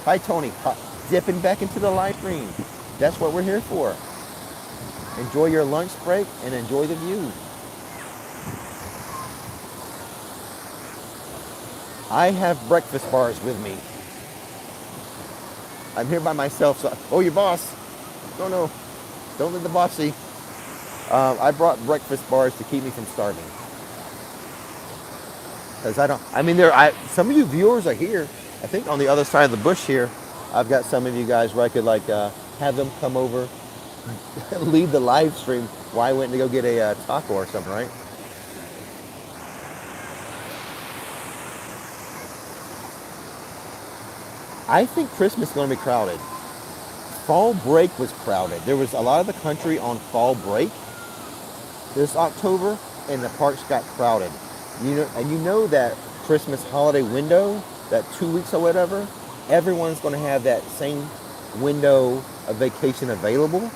Hi, Tony. Dipping back into the live stream. That's what we're here for. Enjoy your lunch break and enjoy the view. I have breakfast bars with me. I'm here by myself, so... Oh, your boss. No. Don't let the boss see. I brought breakfast bars to keep me from starving. Because some of you viewers are here. I think on the other side of the bush here, I've got some of you guys where I could have them come over, leave the live stream while I went to go get a taco or something, right? I think Christmas is going to be crowded. Fall break was crowded. There was a lot of the country on fall break this October, and the parks got crowded. And you know that Christmas holiday window, that 2 weeks or whatever, everyone's going to have that same window of vacation available.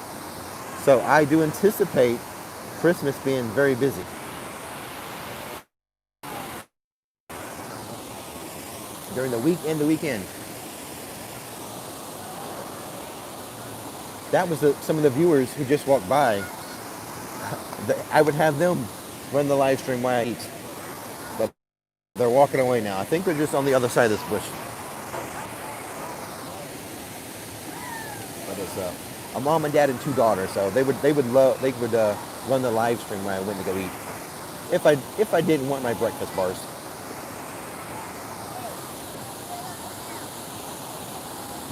So I do anticipate Christmas being very busy during the week and the weekend. That was some of the viewers who just walked by. I would have them run the live stream while I eat. But they're walking away now. I think they're just on the other side of this bush. But it's a mom and dad and two daughters, so they would run the live stream when I went to go eat. If I didn't want my breakfast bars.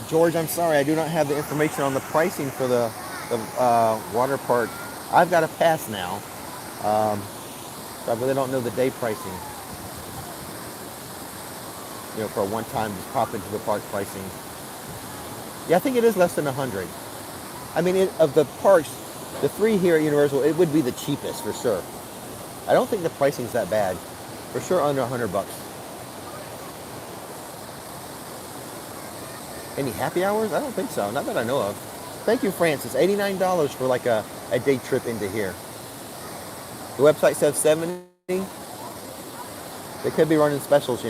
George, I'm sorry, I do not have the information on the pricing for the water park. I've got a pass now, so I really don't know the day pricing. For a one-time just pop into the park pricing. Yeah, I think it is less than 100. I mean, of the parks, the three here at Universal, it would be the cheapest for sure. I don't think the pricing's that bad. For sure, under $100. Any happy hours? I don't think so. Not that I know of. Thank you, Francis. $89 for like a day trip into here. The website says 70. They could be running specials,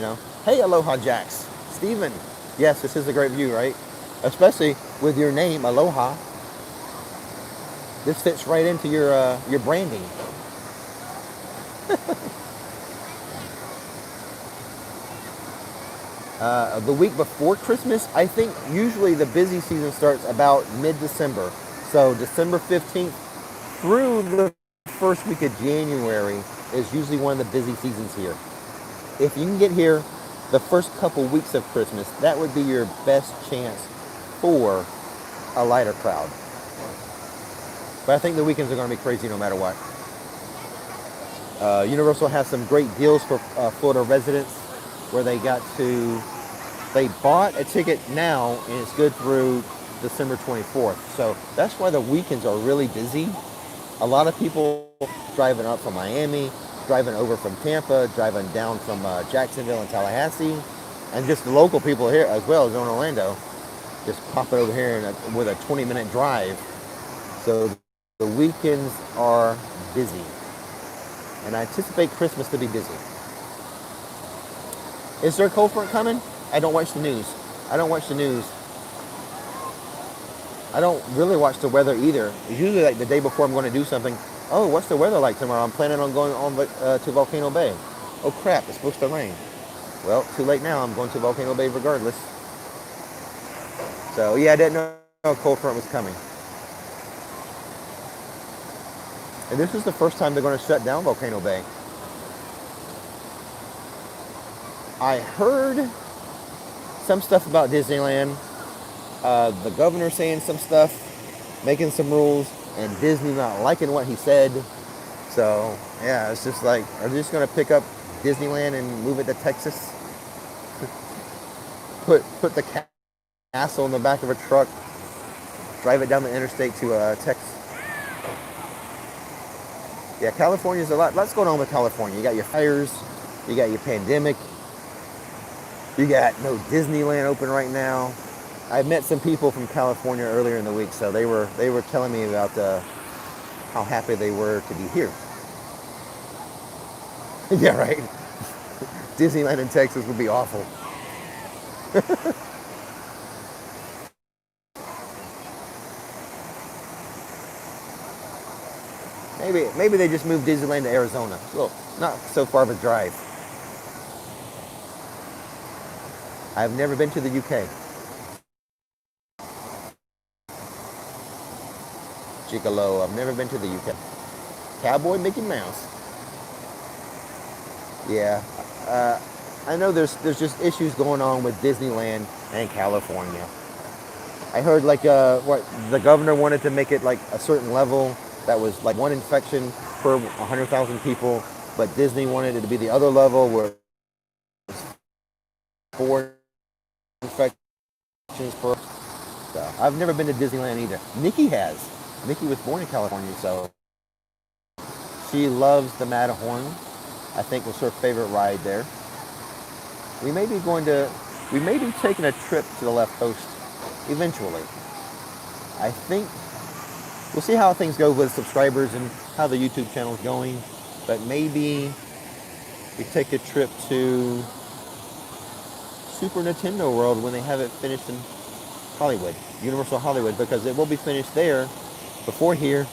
Hey, Aloha Jax. Steven. Yes, this is a great view, right? Especially with your name, Aloha. This fits right into your branding. The week before Christmas, I think usually the busy season starts about mid-December. So December 15th through the first week of January is usually one of the busy seasons here. If you can get here the first couple weeks of Christmas, that would be your best chance for a lighter crowd. But I think the weekends are going to be crazy no matter what. Universal has some great deals for Florida residents where they bought a ticket now and it's good through December 24th. So that's why the weekends are really busy. A lot of people driving up from Miami, driving over from Tampa, driving down from Jacksonville and Tallahassee, and just the local people here as well as in Orlando, just pop it over here with a 20-minute drive. So the weekends are busy. And I anticipate Christmas to be busy. Is there a cold front coming? I don't watch the news. I don't really watch the weather either. It's usually like the day before I'm going to do something. Oh, what's the weather like tomorrow? I'm planning on going on to Volcano Bay. Oh crap, it's supposed to rain. Well, too late now. I'm going to Volcano Bay regardless. So yeah, I didn't know a cold front was coming. And this is the first time they're going to shut down Volcano Bay. I heard some stuff about Disneyland. The governor saying some stuff, making some rules, and Disney not liking what he said. So, yeah, it's just like, are they just going to pick up Disneyland and move it to Texas? Put the castle in the back of a truck, drive it down the interstate to Texas. Yeah, California's lots going on with California. You got your fires, you got your pandemic, you got no Disneyland open right now. I met some people from California earlier in the week, so they were telling me about how happy they were to be here. Yeah, right. Disneyland in Texas would be awful. Maybe they just moved Disneyland to Arizona. Well, not so far of a drive. I've never been to the UK. Gigolo, I've never been to the UK. Cowboy Mickey Mouse. Yeah, I know there's just issues going on with Disneyland and California. I heard like what the governor wanted to make it like a certain level that was like one infection per 100,000 people, but Disney wanted it to be the other level where it's 4 infections per. So I've never been to Disneyland either. Nikki has. Nikki was born in California, so she loves the Matterhorn. I think was her favorite ride there. We may be taking a trip to the left coast eventually. I think we'll see how things go with subscribers and how the YouTube channel is going. But maybe we take a trip to Super Nintendo World when they have it finished in Hollywood, Universal Hollywood, because it will be finished there before here.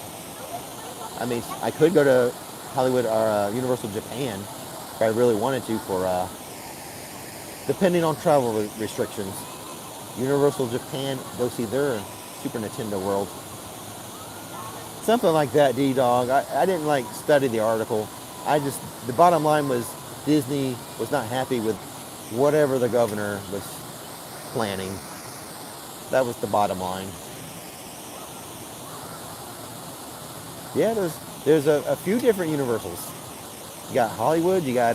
I mean, I could go to Hollywood or Universal Japan if I really wanted to for, depending on travel restrictions. Universal Japan, go see their Super Nintendo World. Something like that, D-Dog. I didn't like study the article. The bottom line was Disney was not happy with whatever the governor was planning. That was the bottom line. Yeah, there's a few different Universals. You got Hollywood, you got,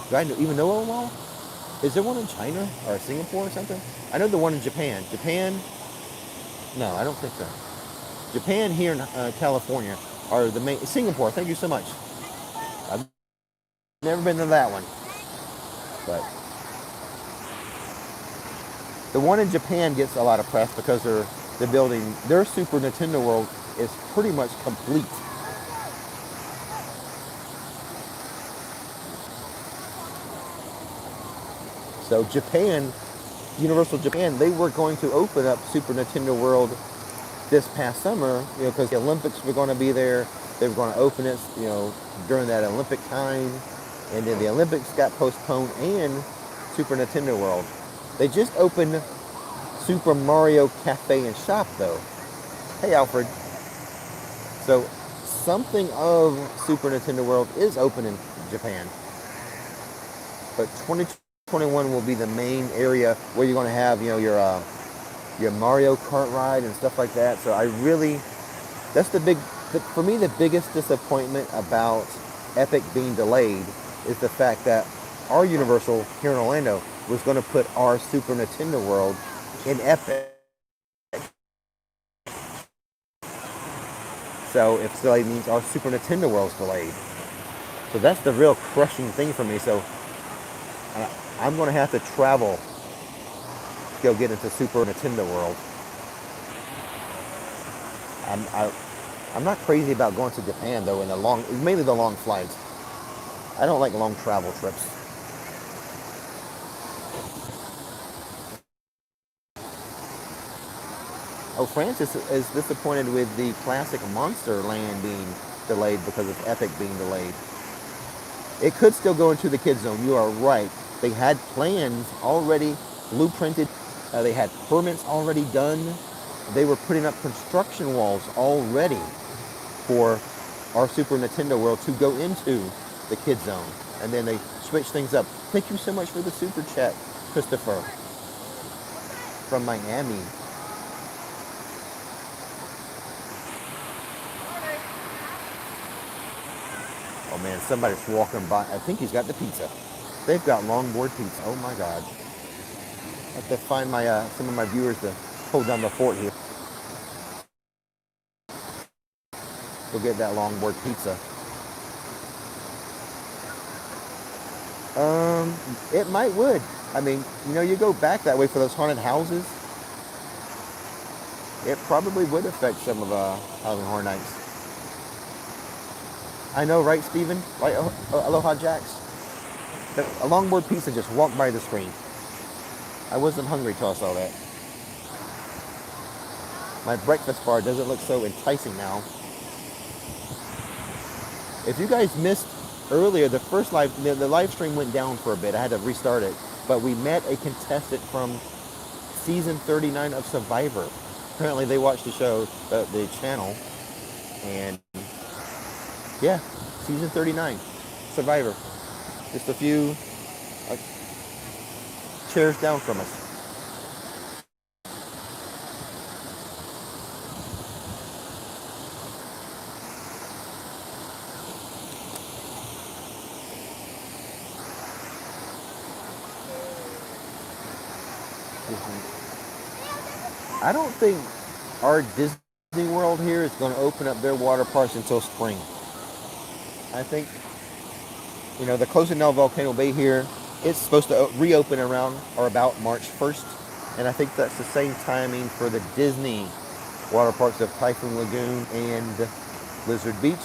do I even know them all? Is there one in China or Singapore or something? I know the one in Japan. No, I don't think so. Japan here in California are the main. Singapore, thank you so much. I've never been to that one. But the one in Japan gets a lot of press because they're building, their Super Nintendo World is pretty much complete. So Japan, Universal Japan, they were going to open up Super Nintendo World this past summer, because the Olympics were going to be there. They were going to open it, during that Olympic time. And then the Olympics got postponed and Super Nintendo World. They just opened Super Mario Cafe and Shop, though. Hey, Alfred. So something of Super Nintendo World is open in Japan. But 2021 will be the main area where you're going to have, your Mario Kart ride and stuff like that. So that's for me, the biggest disappointment about Epic being delayed is the fact that our Universal here in Orlando was going to put our Super Nintendo World in Epic. So if delayed means our Super Nintendo World's delayed. So that's the real crushing thing for me. So I'm going to have to travel to go get into Super Nintendo World. I'm not crazy about going to Japan though, mainly the long flights. I don't like long travel trips. Oh, Francis is disappointed with the classic Monster Land being delayed because of Epic being delayed. It could still go into the kids zone. You are right. They had plans already blueprinted. They had permits already done. They were putting up construction walls already for our Super Nintendo World to go into the kids zone. And then they switched things up. Thank you so much for the super chat, Christopher, from Miami. Oh man, somebody's walking by. I think he's got the pizza. They've got longboard pizza. Oh my God. I have to find some of my viewers to hold down the fort here. Go get that longboard pizza. It would. I mean, you go back that way for those haunted houses. It probably would affect some of Halloween Horror Nights. I know, right, Steven? Right, Aloha Jax? A longboard pizza just walked by the screen. I wasn't hungry till I saw that. My breakfast bar doesn't look so enticing now. If you guys missed earlier, the live stream went down for a bit. I had to restart it. But we met a contestant from season 39 of Survivor. Apparently they watched the show, the channel. And yeah, season 39, Survivor. Just a few chairs down from us. I don't think our Disney World here is going to open up their water parks until spring. I think You know, they're closing down Volcano Bay here. It's supposed to reopen around or about March 1st. And I think that's the same timing for the Disney water parks of Typhoon Lagoon and Blizzard Beach.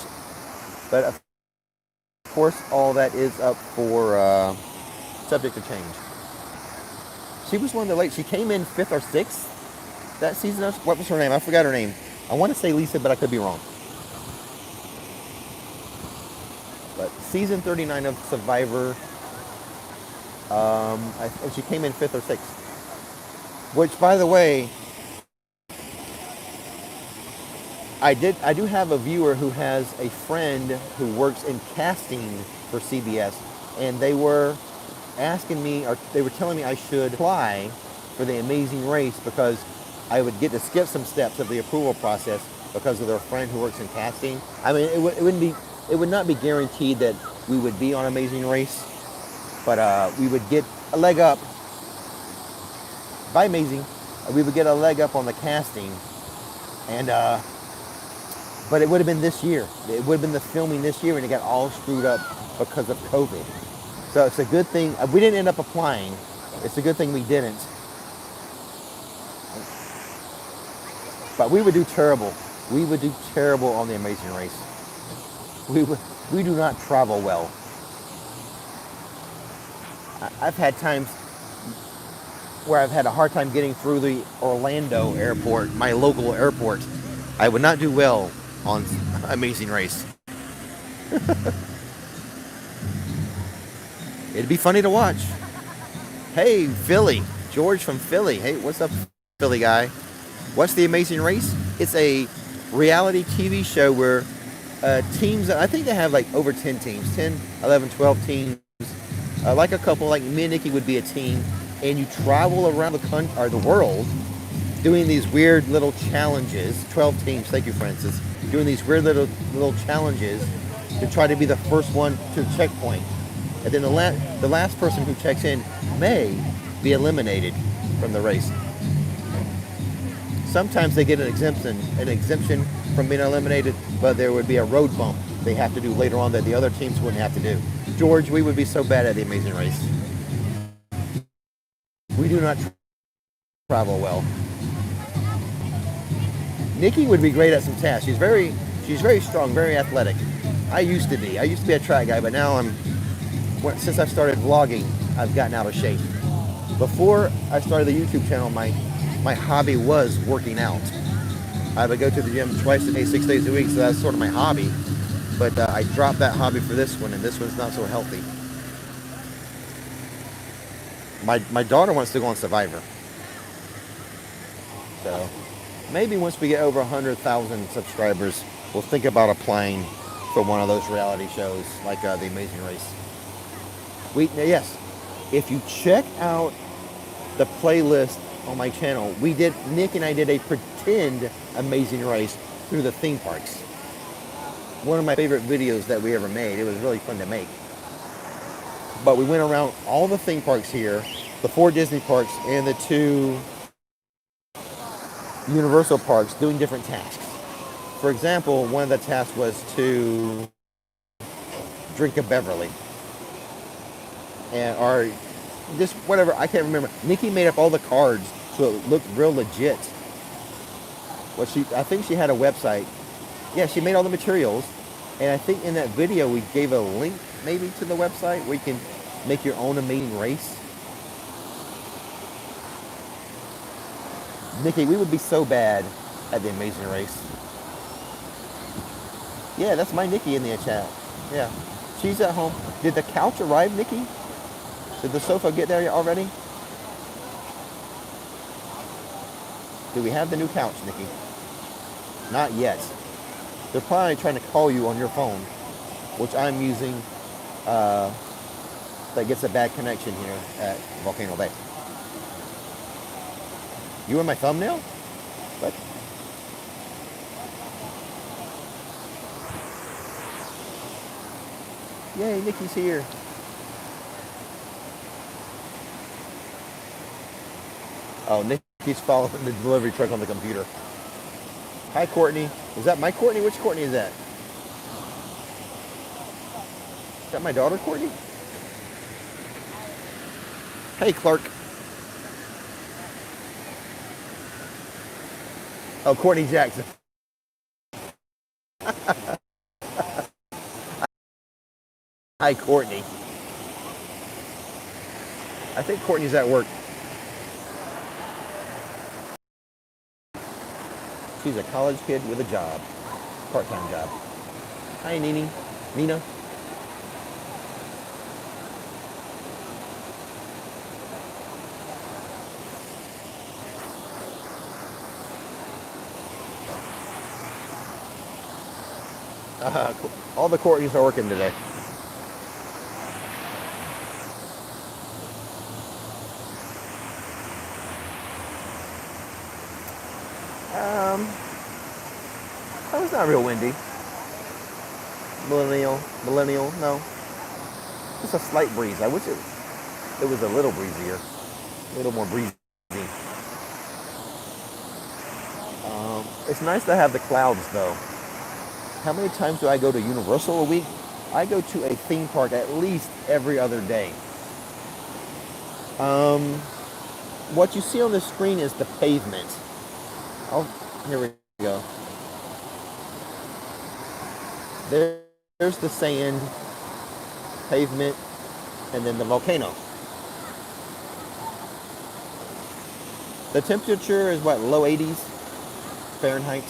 But of course, all that is up for subject to change. She was one of the late. She came in 5th or 6th that season. What was her name? I forgot her name. I want to say Lisa, but I could be wrong. But season 39 of Survivor, and she came in 5th or 6th. Which, by the way, I do have a viewer who has a friend who works in casting for CBS, and they were asking me, or they were telling me I should apply for the Amazing Race because I would get to skip some steps of the approval process because of their friend who works in casting. I mean, it would not be guaranteed that we would be on Amazing Race, but we would get a leg up by Amazing. We would get a leg up on the casting, and but it would have been this year. It would have been the filming this year, and it got all screwed up because of COVID. So it's a good thing. We didn't end up applying. It's a good thing we didn't. But we would do terrible. We would do terrible on the Amazing Race. We do not travel well. I've had times where I've had a hard time getting through the Orlando airport, my local airport. I would not do well on Amazing Race. It'd be funny to watch. Hey, Philly. George from Philly. Hey, what's up, Philly guy? What's the Amazing Race? It's a reality TV show where teams, I think they have like over 10 teams, 10, 11, 12 teams. Like a couple, like me and Nikki would be a team. And you travel around the country, or the world, doing these weird little challenges. 12 teams, thank you, Francis. Doing these weird little challenges to try to be the first one to the checkpoint. And then the last person who checks in may be eliminated from the race. Sometimes they get an exemption from being eliminated, but there would be a road bump they have to do later on that the other teams wouldn't have to do. George, we would be so bad at the Amazing Race. We do not travel well. Nikki would be great at some tasks. She's very strong, very athletic. I used to be a track guy, but now since I started vlogging, I've gotten out of shape. Before I started the YouTube channel, my hobby was working out. I would go to the gym twice a day, 6 days a week, so that's sort of my hobby. But I dropped that hobby for this one, and this one's not so healthy. My daughter wants to go on Survivor. So maybe once we get over 100,000 subscribers, we'll think about applying for one of those reality shows like The Amazing Race. Yes, if you check out the playlist on my channel, Nick and I did a pretend Amazing Race through the theme parks. One of my favorite videos that we ever made. It was really fun to make. But we went around all the theme parks here, the 4 Disney parks and the 2 Universal parks, doing different tasks. For example, one of the tasks was to drink a Beverly. Or just whatever, I can't remember. Nikki made up all the cards so it looked real legit. I think she had a website. Yeah, she made all the materials. And I think in that video we gave a link maybe to the website where you can make your own Amazing Race. Nikki, we would be so bad at the Amazing Race. Yeah, that's my Nikki in the chat. Yeah, she's at home. Did the couch arrive, Nikki? Did the sofa get there already? Do we have the new couch, Nikki? Not yet. They're probably trying to call you on your phone, which I'm using, that gets a bad connection here at Volcano Bay. You in my thumbnail? What? Yay, Nikki's here. Oh, Nikki's following the delivery truck on the computer. Hi, Courtney. Is that my Courtney? Which Courtney is that? that my daughter, Courtney? Hey, Clark. Oh, Courtney Jackson. Hi, Courtney. I think Courtney's at work. She's a college kid with a job, part-time job. Hi, Nina. All the Courtneys are working today. That was not real windy. Millennial, no. Just a slight breeze. I wish it was a little breezier, a little more breezy. It's nice to have the clouds though. How many times do I go to Universal a week? I go to a theme park at least every other day. What you see on the screen is the pavement. Oh, here we go. There's the sand, pavement, and then the volcano. The temperature is what, low 80s Fahrenheit?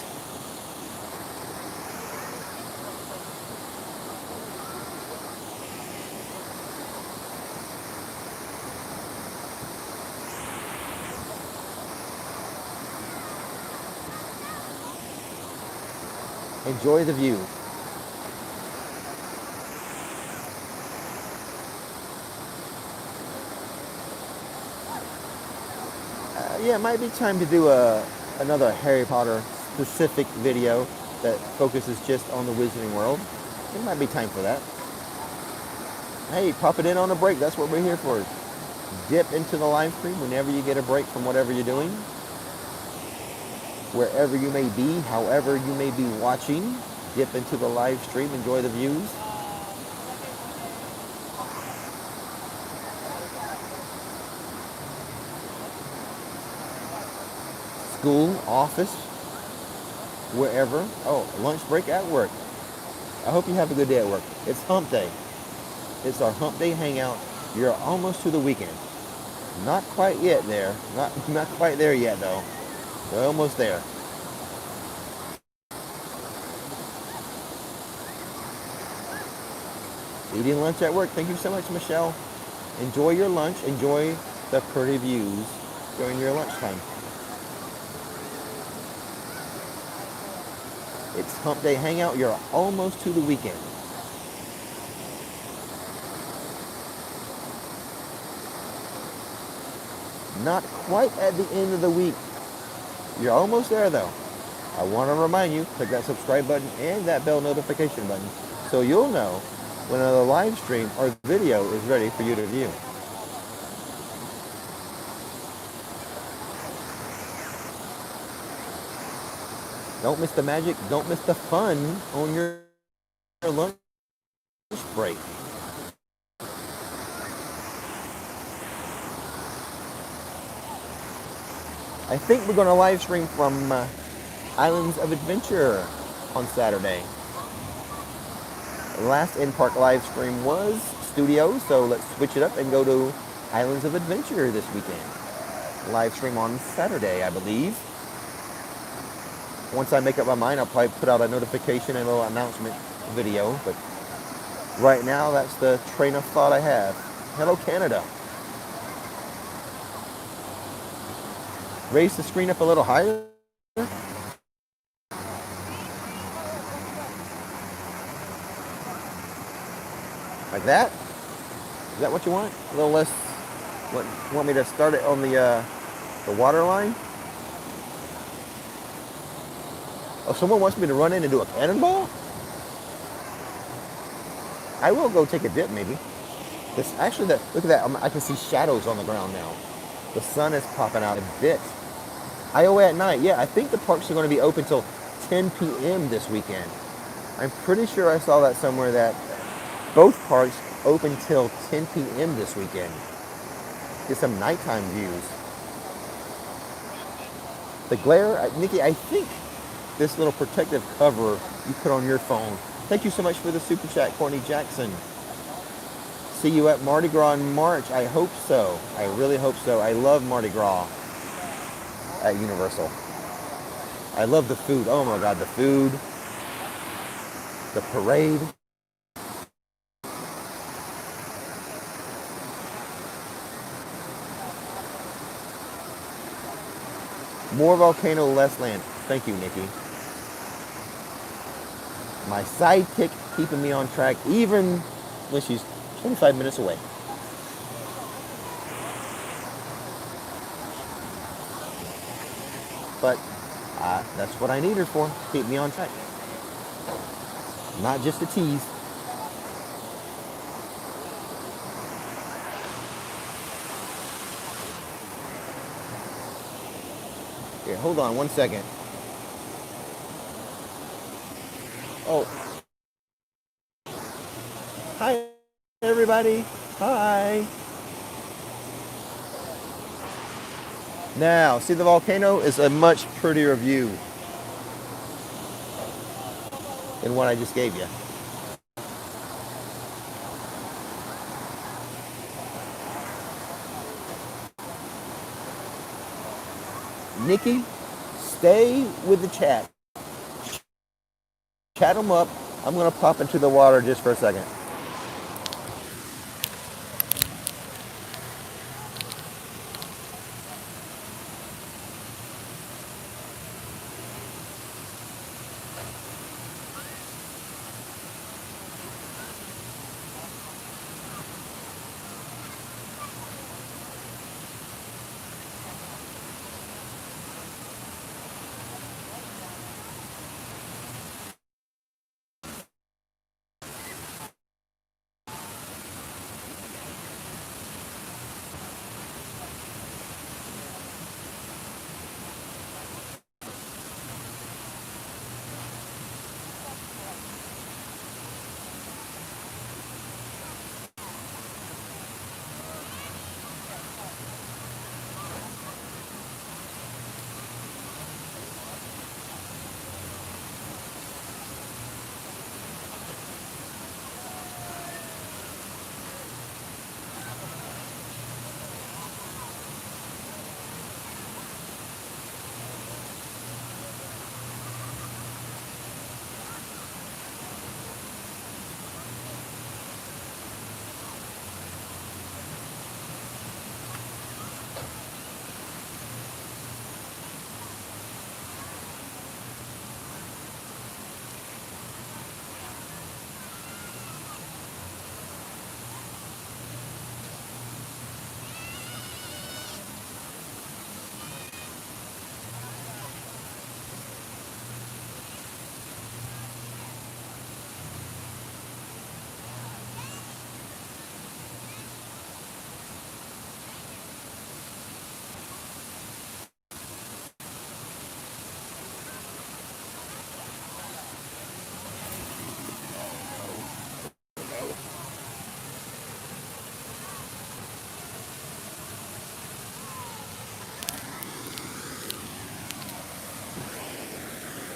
Enjoy the view. Yeah, it might be time to do another Harry Potter specific video that focuses just on the Wizarding World. It might be time for that. Hey, pop it in on a break. That's what we're here for. Dip into the live stream whenever you get a break from whatever you're doing. Wherever you may be, however you may be watching, dip into the live stream, enjoy the views. School, office, wherever. Oh, lunch break at work. I hope you have a good day at work. It's hump day. It's our hump day hangout. You're almost to the weekend. Not quite yet there. Not quite there yet though. We're almost there. Eating lunch at work. Thank you so much, Michelle. Enjoy your lunch. Enjoy the pretty views during your lunchtime. It's hump day hangout. You're almost to the weekend. Not quite at the end of the week. You're almost there though. I want to remind you, click that subscribe button and that bell notification button so you'll know when another live stream or video is ready for you to view. Don't miss the magic, don't miss the fun on your lunch break. I think we're going to live stream from Islands of Adventure on Saturday. The last in-park live stream was Studios, so let's switch it up and go to Islands of Adventure this weekend. Live stream on Saturday, I believe. Once I make up my mind, I'll probably put out a notification and a little announcement video, but right now that's the train of thought I have. Hello, Canada. Raise the screen up a little higher. Like that? Is that what you want? A little less. Want me to start it on the water line? Oh, someone wants me to run in and do a cannonball? I will go take a dip, maybe. This actually, look at that. I can see shadows on the ground now. The sun is popping out a bit. Iowa at night. Yeah, I think the parks are going to be open till 10 p.m. this weekend. I'm pretty sure I saw that somewhere that Both parks open till 10 p.m. this weekend. Get some nighttime views. The glare, Nikki, I think this little protective cover you put on your phone. Thank you so much for the super chat, Courtney Jackson. See you at Mardi Gras in March. I hope so. I really hope so. I love Mardi Gras at Universal. I love the food. Oh my God, the food, the parade. More volcano, less land. Thank you, Nikki. My sidekick keeping me on track even when she's 25 minutes away. But that's what I need her for. Keep me on track. Not just a tease. Here, hold on one second. Oh. Hi, everybody. Hi. Now, see, the volcano is a much prettier view than what I just gave you. Nikki, stay with the chat. Chat them up. I'm going to pop into the water just for a second.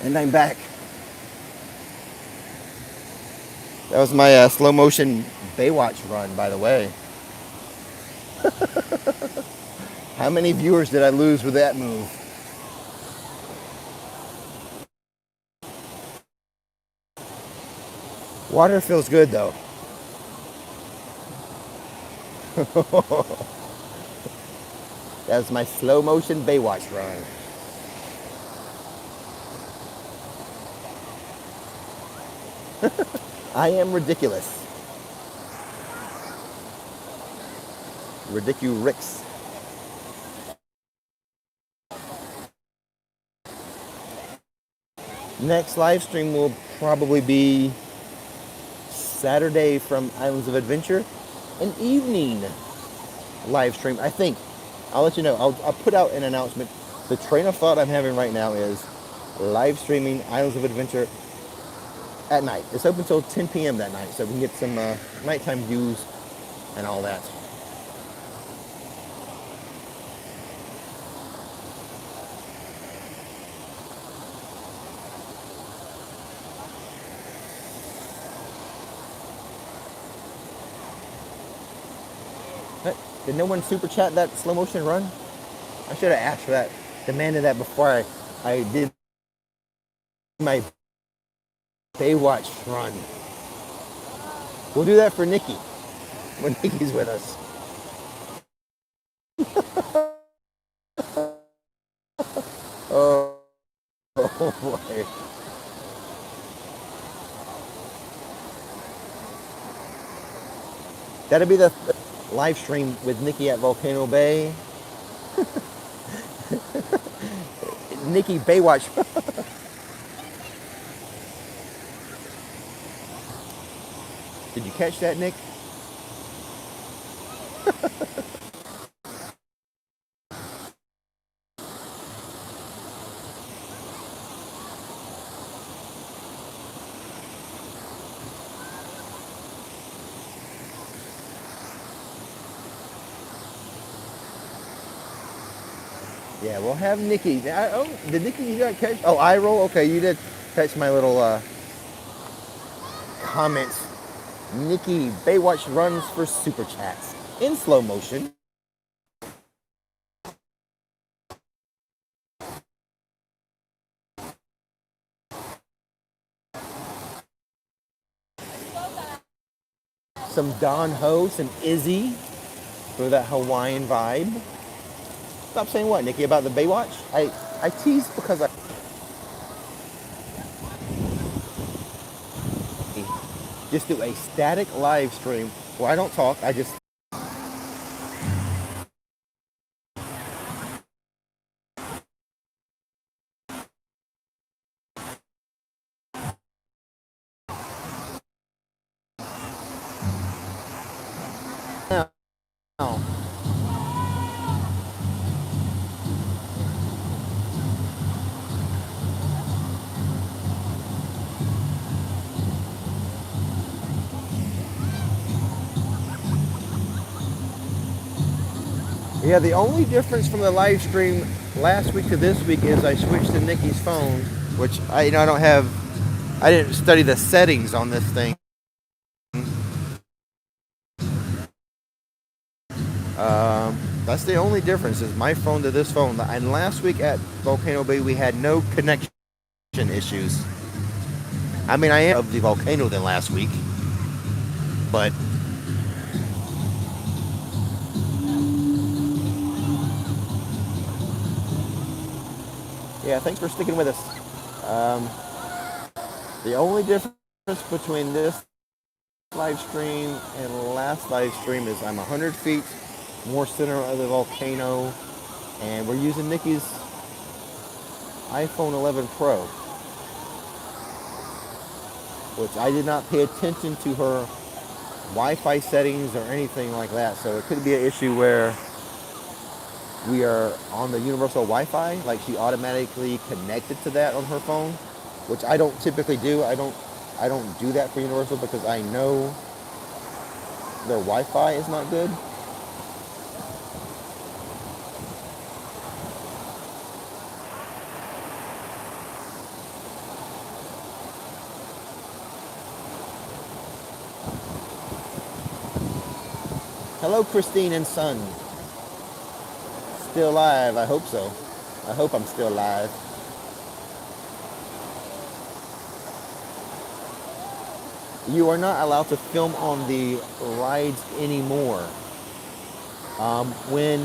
And I'm back. That was my slow motion Baywatch run, by the way. How many viewers did I lose with that move? Water feels good though. That was my slow motion Baywatch run. I am ridiculous. Ridiculous. Next live stream will probably be Saturday from Islands of Adventure, an evening live stream. I think I'll let you know. I'll put out an announcement. The train of thought I'm having right now is live streaming Islands of Adventure at night. It's open until 10 p.m. that night, so we can get some nighttime views and all that. Did no one super chat that slow motion run? I should have asked for that, demanded that before I did my Baywatch run. We'll do that for Nikki when Nikki's with us. Oh, oh boy. That'll be the live stream with Nikki at Volcano Bay. Nikki Baywatch. Did you catch that, Nick? Yeah, we'll have Nikki. Oh, did Nikki you got catch? Oh, I roll. Okay, you did catch my little comments. Nikki Baywatch runs for super chats in slow motion. Some Don Ho, some Izzy for that Hawaiian vibe. Stop saying what, Nikki, about the Baywatch? I tease because I just do a static live stream where I don't talk, I just yeah, the only difference from the live stream last week to this week is I switched to Nikki's phone, which I didn't study the settings on this thing. That's the only difference is my phone to this phone. And last week at Volcano Bay, we had no connection issues. I mean, I am of the volcano than last week, but yeah, thanks for sticking with us. The only difference between this live stream and last live stream is I'm 100 feet more center of the volcano, and we're using Nikki's iPhone 11 Pro, which I did not pay attention to her Wi-Fi settings or anything like that, so it could be an issue where we are on the universal Wi-Fi, like she automatically connected to that on her phone, which I don't typically do. I don't do that for Universal because I know their Wi-Fi is not good. Hello, Christine and Son. Still live, I hope so. I hope I'm still live. You are not allowed to film on the rides anymore. When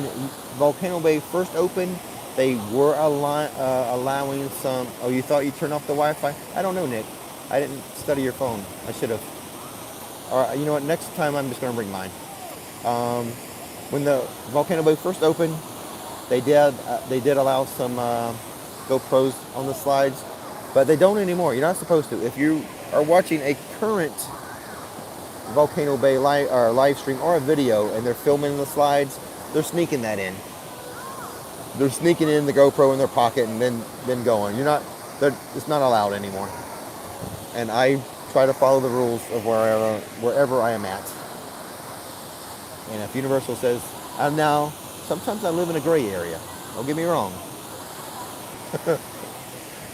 Volcano Bay first opened, they were allowing some... Oh, you thought you turned off the Wi-Fi? I don't know, Nick. I didn't study your phone. I should have. All right, you know what? Next time I'm just going to bring mine. When the Volcano Bay first opened, they did allow some GoPros on the slides, but they don't anymore. You're not supposed to. If you are watching a current Volcano Bay live stream or a video and they're filming the slides, they're sneaking that in. They're sneaking in the GoPro in their pocket and then going. It's not allowed anymore. And I try to follow the rules of wherever I am at. And if Universal says, I'm now, sometimes I live in a gray area. Don't get me wrong.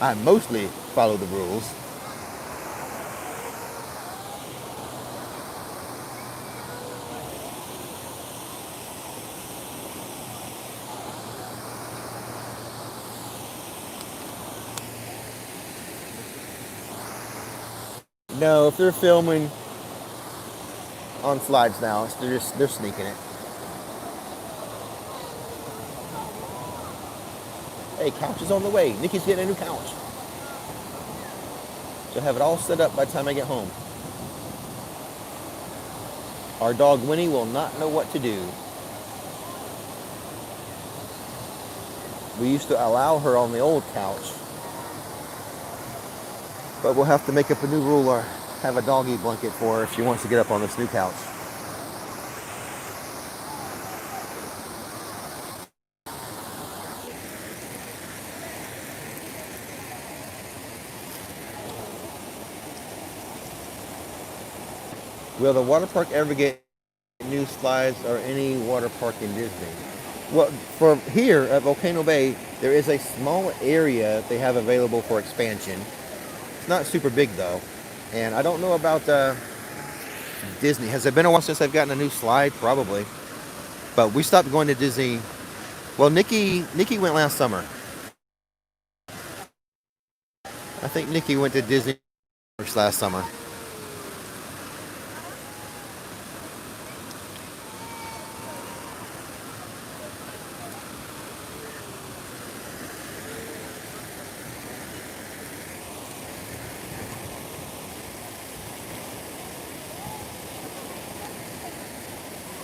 I mostly follow the rules. No, if they're filming on slides now, they're sneaking it. Hey, couch is on the way. Nikki's getting a new couch. She'll have it all set up by the time I get home. Our dog Winnie will not know what to do. We used to allow her on the old couch, but we'll have to make up a new rule or have a doggy blanket for her if she wants to get up on this new couch. Will the water park ever get new slides or any water park in Disney? Well, for here at Volcano Bay, there is a small area they have available for expansion. It's not super big though. And I don't know about Disney. Has it been a while since I've gotten a new slide? Probably. But we stopped going to Disney. Well, Nikki went last summer. I think Nikki went to Disney last summer.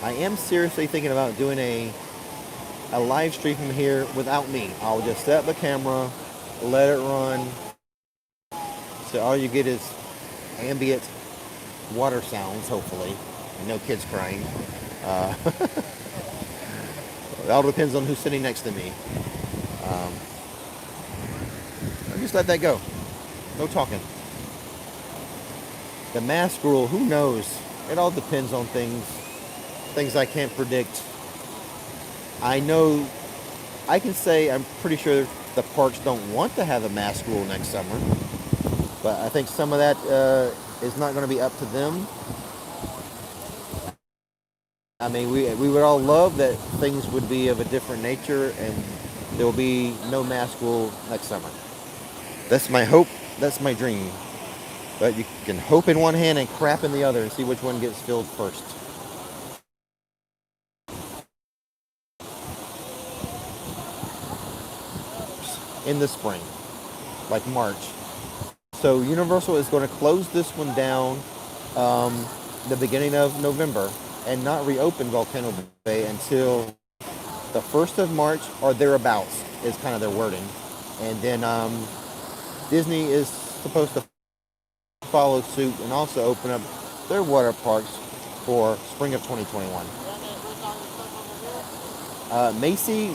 I am seriously thinking about doing a live stream from here without me. I'll just set up the camera, let it run. So all you get is ambient water sounds, hopefully, and no kids crying. It all depends on who's sitting next to me. I'll just let that go. No talking. The mask rule, who knows? It all depends on things I can't predict. I know, I can say I'm pretty sure the parks don't want to have a mask rule next summer, but I think some of that is not going to be up to them. I mean, we would all love that things would be of a different nature and there will be no mask rule next summer. That's my hope, that's my dream. But you can hope in one hand and crap in the other and see which one gets filled first. In the spring, like March. So Universal is going to close this one down the beginning of November and not reopen Volcano Bay until the 1st of March or thereabouts is kind of their wording. And then Disney is supposed to follow suit and also open up their water parks for spring of 2021. Macy,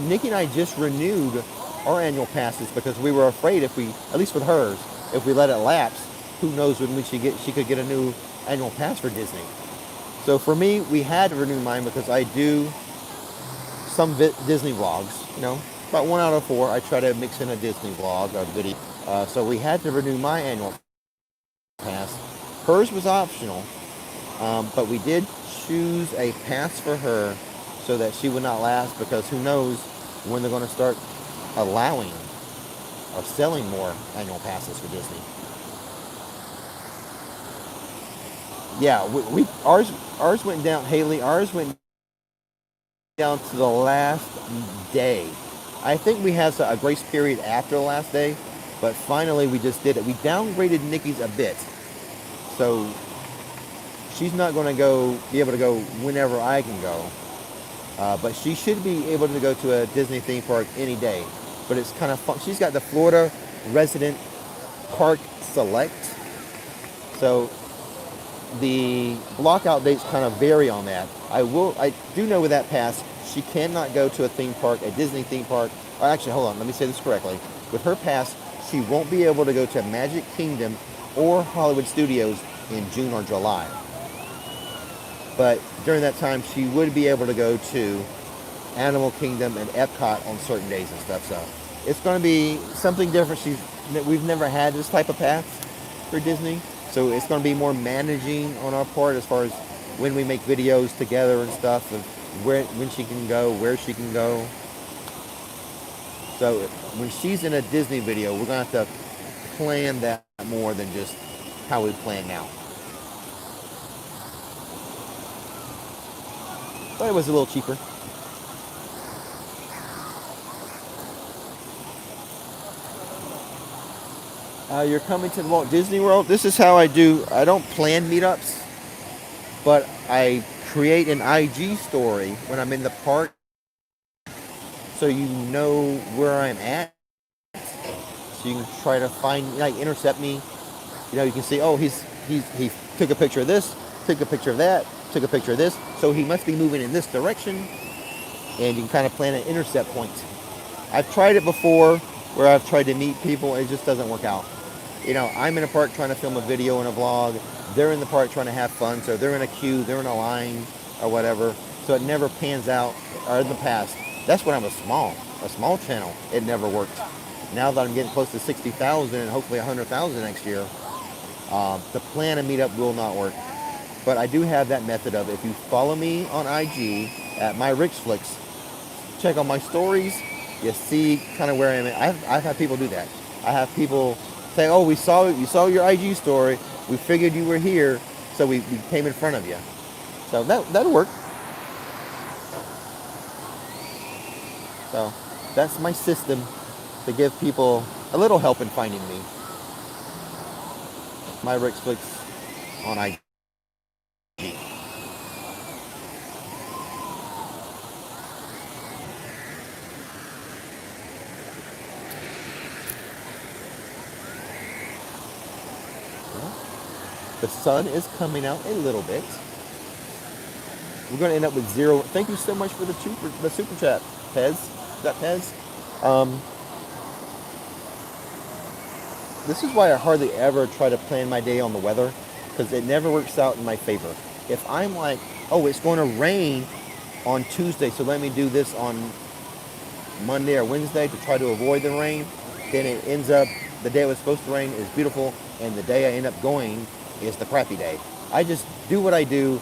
Nikki and I just renewed our annual passes because we were afraid if we, at least with hers, if we let it lapse, who knows when she could get a new annual pass for Disney. So for me, we had to renew mine because I do some Disney vlogs, about 1 out of 4. I try to mix in a Disney vlog or video. So we had to renew my annual pass. Hers was optional, but we did choose a pass for her so that she would not lapse because who knows when they're going to start allowing or selling more annual passes for Disney. Yeah, ours went down, Haley. Ours went down to the last day. I think we had a grace period after the last day, but finally we just did it. We downgraded Nikki's a bit, so she's not going to be able to go whenever I can go, but she should be able to go to a Disney theme park any day. But it's kind of fun. She's got the Florida Resident Park Select, so the blockout dates kind of vary on that. I do know with that pass, she cannot go to a theme park, a Disney theme park. Or actually, hold on, let me say this correctly. With her pass, she won't be able to go to Magic Kingdom or Hollywood Studios in June or July. But during that time, she would be able to go to Animal Kingdom and Epcot on certain days and stuff. So it's going to be something different. We've never had this type of pass for Disney, so it's going to be more managing on our part as far as when we make videos together and stuff of when she can go, where she can go. So when she's in a Disney video, we're going to have to plan that more than just how we plan now. But it was a little cheaper. You're coming to Walt Disney World. This is how I do. I don't plan meetups, but I create an IG story when I'm in the park, so you know where I'm at. So you can try to find, like, intercept me. You know, you can see, oh, he took a picture of this, took a picture of that, took a picture of this. So he must be moving in this direction, and you can kind of plan an intercept point. I've tried it before where I've tried to meet people, and it just doesn't work out. You know, I'm in a park trying to film a video and a vlog. They're in the park trying to have fun, so they're in a queue, they're in a line, or whatever. So it never pans out. Or in the past, that's when I was a small channel. It never worked. Now that I'm getting close to 60,000 and hopefully 100,000 next year, the plan and meetup will not work. But I do have that method of, if you follow me on IG at my Flix, check on my stories, you see kind of where I'm at. I've had people do that. I have people say, oh, you saw your IG story, we figured you were here, so we came in front of you. So that'll work. So that's my system to give people a little help in finding me. My Flix on IG. The sun is coming out a little bit. We're going to end up with 0. Thank you so much for the super chat, Pez. Is that Pez? This is why I hardly ever try to plan my day on the weather, because it never works out in my favor. If I'm like, oh, it's going to rain on Tuesday, so let me do this on Monday or Wednesday to try to avoid the rain, then it ends up, the day it was supposed to rain is beautiful, and the day I end up going is the crappy day. I just do what I do,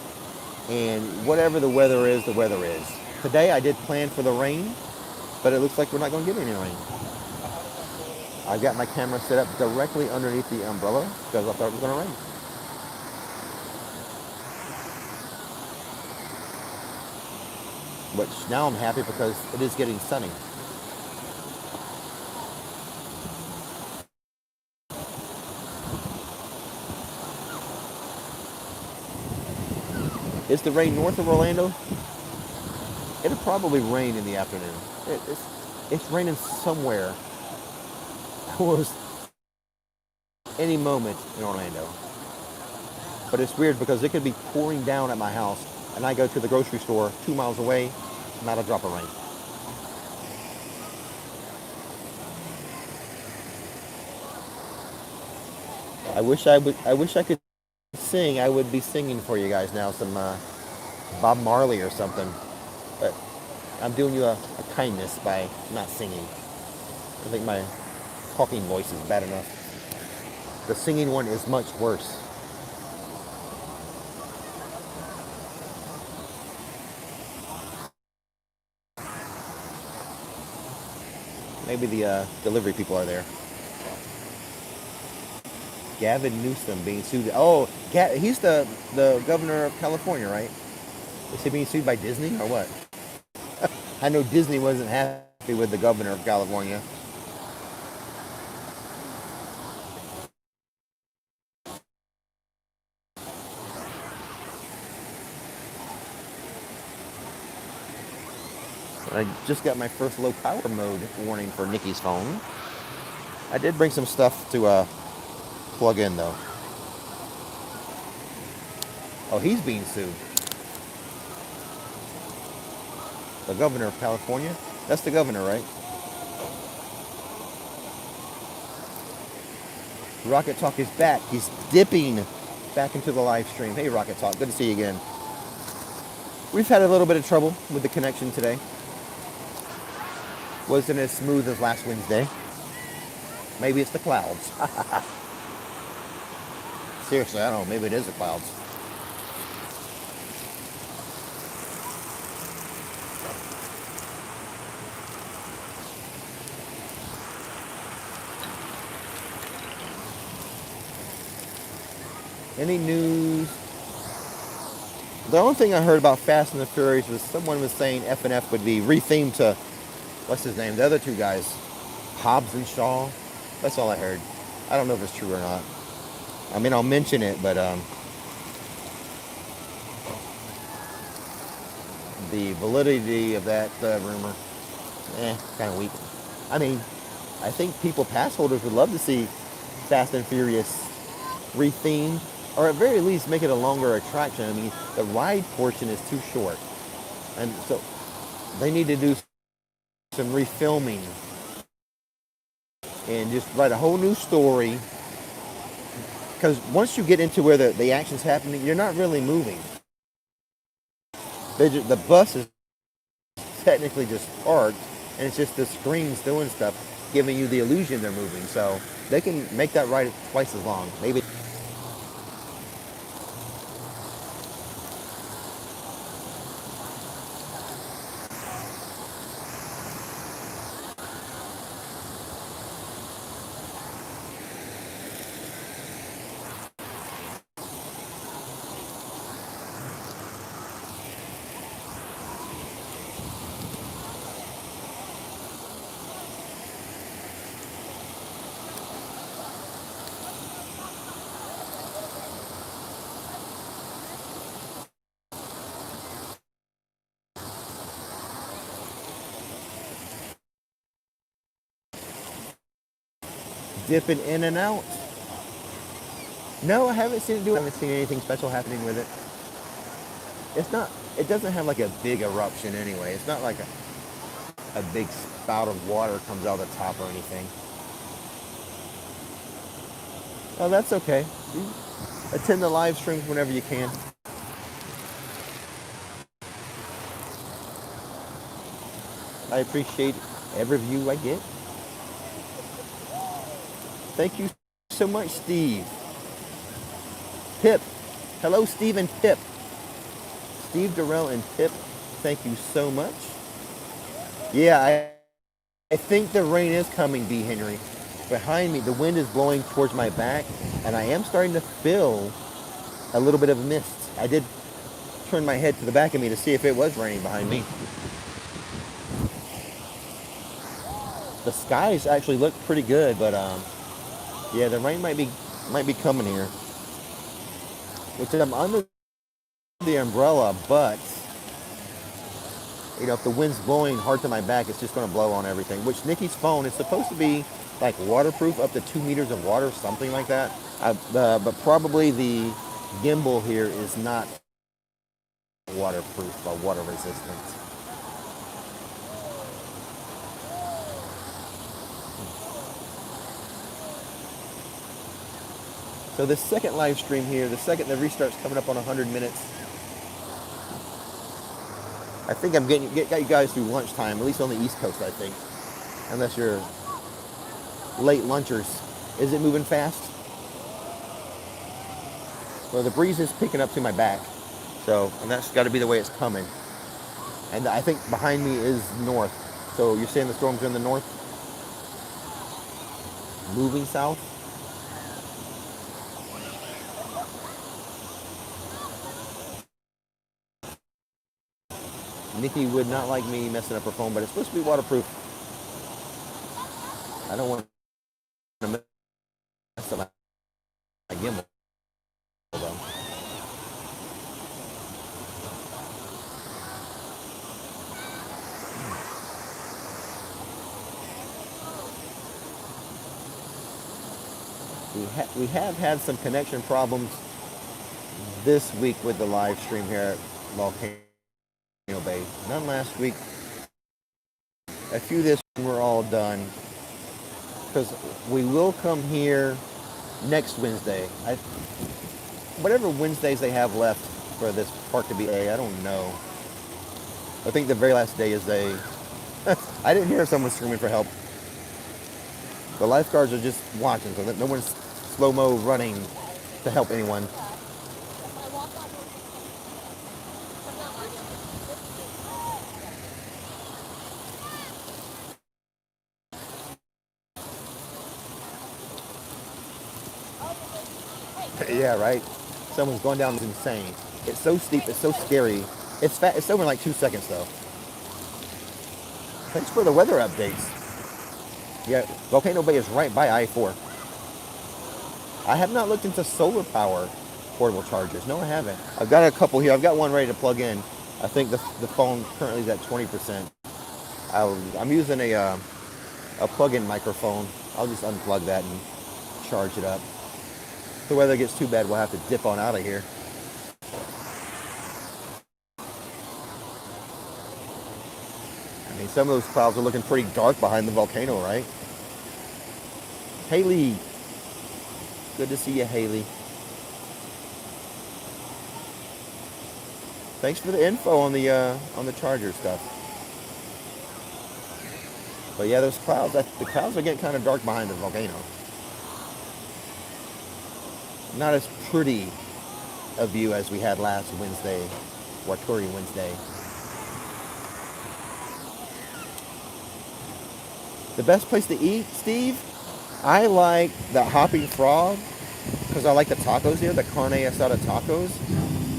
and whatever the weather is, the weather is. Today I did plan for the rain, but it looks like we're not going to get any rain. I got my camera set up directly underneath the umbrella because I thought it was going to rain. But now I'm happy because it is getting sunny. Is the rain north of Orlando? It'll probably rain in the afternoon. It's raining somewhere. Almost any moment in Orlando. But it's weird because it could be pouring down at my house and I go to the grocery store 2 miles away, not a drop of rain. I wish I could sing. I would be singing for you guys now, some Bob Marley or something. But I'm doing you a kindness by not singing. I think my talking voice is bad enough. The singing one is much worse. Maybe the delivery people are there. Gavin Newsom being sued. Oh, he's the governor of California, right? Is he being sued by Disney or what? I know Disney wasn't happy with the governor of California. I just got my first low power mode warning for Nikki's phone. I did bring some stuff to plug in though. Oh, he's being sued. The governor of California? That's the governor, right? Rocket Talk is back. He's dipping back into the live stream. Hey, Rocket Talk, good to see you again. We've had a little bit of trouble with the connection today. Wasn't as smooth as last Wednesday. Maybe it's the clouds. Seriously, I don't know. Maybe it is the clouds. Any news? The only thing I heard about Fast and the Furious was someone was saying F&F would be rethemed to, what's his name? The other two guys, Hobbs and Shaw. That's all I heard. I don't know if it's true or not. I mean, I'll mention it, but the validity of that rumor, kind of weak. I mean, I think people, pass holders, would love to see Fast and Furious rethemed, or at very least make it a longer attraction. I mean, the ride portion is too short, and so they need to do some refilming and just write a whole new story. Because once you get into where the action's happening, you're not really moving. The bus is technically just parked, and it's just the screens doing stuff, giving you the illusion they're moving. So they can make that ride twice as long, maybe. Dipping in and out. No, I haven't seen it do it. I haven't seen anything special happening with it. It's not, it doesn't have like a big eruption anyway. It's not like a big spout of water comes out of the top or anything. Oh, that's okay. Attend the live streams whenever you can. I appreciate every view I get. Thank you so much, Steve. Pip. Hello, Steve and Pip. Steve Durrell and Pip, thank you so much. Yeah, I think the rain is coming, B. Henry. Behind me, the wind is blowing towards my back, and I am starting to feel a little bit of mist. I did turn my head to the back of me to see if it was raining behind me. The skies actually look pretty good, but yeah, the rain might be coming here. Which I'm under the umbrella, but you know, if the wind's blowing hard to my back, it's just going to blow on everything. Which Nikki's phone is supposed to be like waterproof, up to 2 meters of water, something like that. But probably the gimbal here is not waterproof or water resistant. So the second live stream here, the second the restart's coming up on 100 minutes. I think I'm got you guys through lunchtime, at least on the East Coast, I think. Unless you're late lunchers. Is it moving fast? Well, the breeze is picking up to my back. So, and that's got to be the way it's coming. And I think behind me is north. So you're saying the storms are in the north? Moving south? Nikki would not like me messing up her phone, but it's supposed to be waterproof. I don't want to mess up my gimbal, though. We have had some connection problems this week with the live stream here at Volcano Bay. None last week. A few this week. We're all done. Because we will come here next Wednesday. Whatever Wednesdays they have left for this park to be I don't know. I think the very last day is I didn't hear someone screaming for help. The lifeguards are just watching, so that no one's slow-mo running to help anyone. Yeah, right? Someone's going down, it's insane. It's so steep, it's so scary. It's over in like 2 seconds though. Thanks for the weather updates. Yeah, Volcano Bay is right by I-4. I have not looked into solar power portable chargers. No, I haven't. I've got a couple here. I've got one ready to plug in. I think the phone currently is at 20%. I'm using a plug-in microphone. I'll just unplug that and charge it up. If the weather gets too bad, we'll have to dip on out of here. I mean, some of those clouds are looking pretty dark behind the volcano, right? Haley. Good to see you, Haley. Thanks for the info on the charger stuff. But yeah, those clouds, the clouds are getting kind of dark behind the volcano. Not as pretty a view as we had last Wednesday, Waturi Wednesday. The best place to eat, Steve? I like the Hopping Frog because I like the tacos here, the carne asada tacos.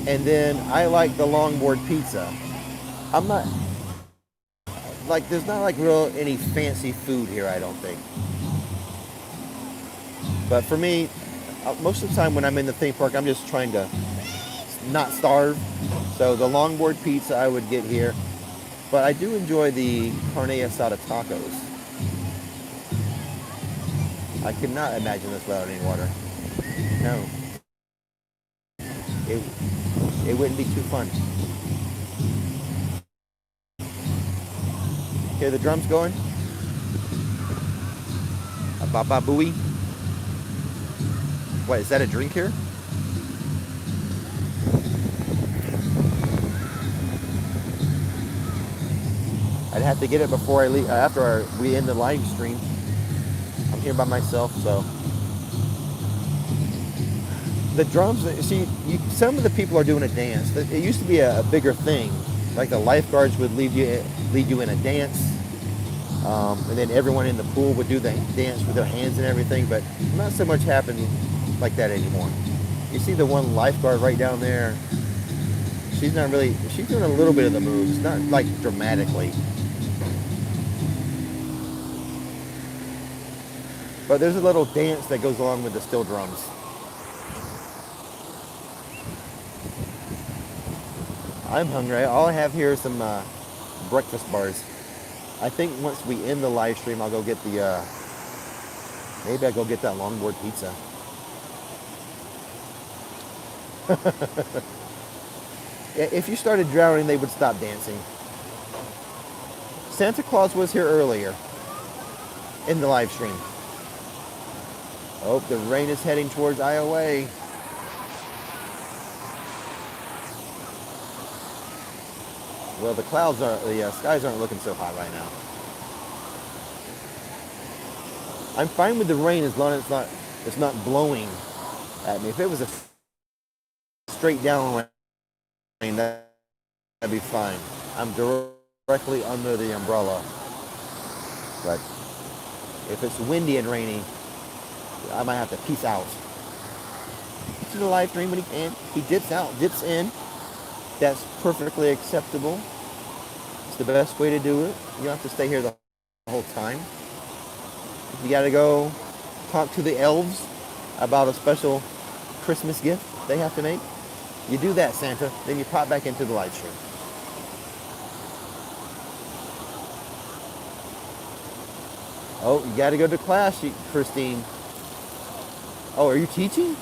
And then I like the longboard pizza. I'm not, like, there's not like real any fancy food here, I don't think. But for me, most of the time when I'm in the theme park, I'm just trying to not starve. So the longboard pizza I would get here. But I do enjoy the carne asada tacos. I could not imagine this without any water. No. It wouldn't be too fun. Hear the drums going? A baba booey. What, is that a drink here? I'd have to get it before I leave, after we end the live stream. I'm here by myself, so. The drums, see, some of the people are doing a dance. It used to be a bigger thing. Like the lifeguards would lead you in a dance. And then everyone in the pool would do the dance with their hands and everything, but not so much happening like that anymore. You see the one lifeguard right down there, she's doing a little bit of the moves, not like dramatically. But there's a little dance that goes along with the steel drums. I'm hungry. All I have here is some breakfast bars. I think once we end the live stream, I'll go get maybe I'll go get that longboard pizza. Yeah, if you started drowning, they would stop dancing. Santa Claus was here earlier in the live stream. Oh, the rain is heading towards Iowa. Well, the skies aren't looking so hot right now. I'm fine with the rain as long as it's not blowing at me. If it was a straight down rain, that'd be fine. I'm directly under the umbrella. But if it's windy and rainy, I might have to peace out. To the live stream when he can. He dips out, dips in. That's perfectly acceptable. It's the best way to do it. You don't have to stay here the whole time. If you gotta go talk to the elves about a special Christmas gift they have to make, you do that, Santa. Then you pop back into the live stream. Oh, you gotta go to class, Christine. Oh, are you teaching?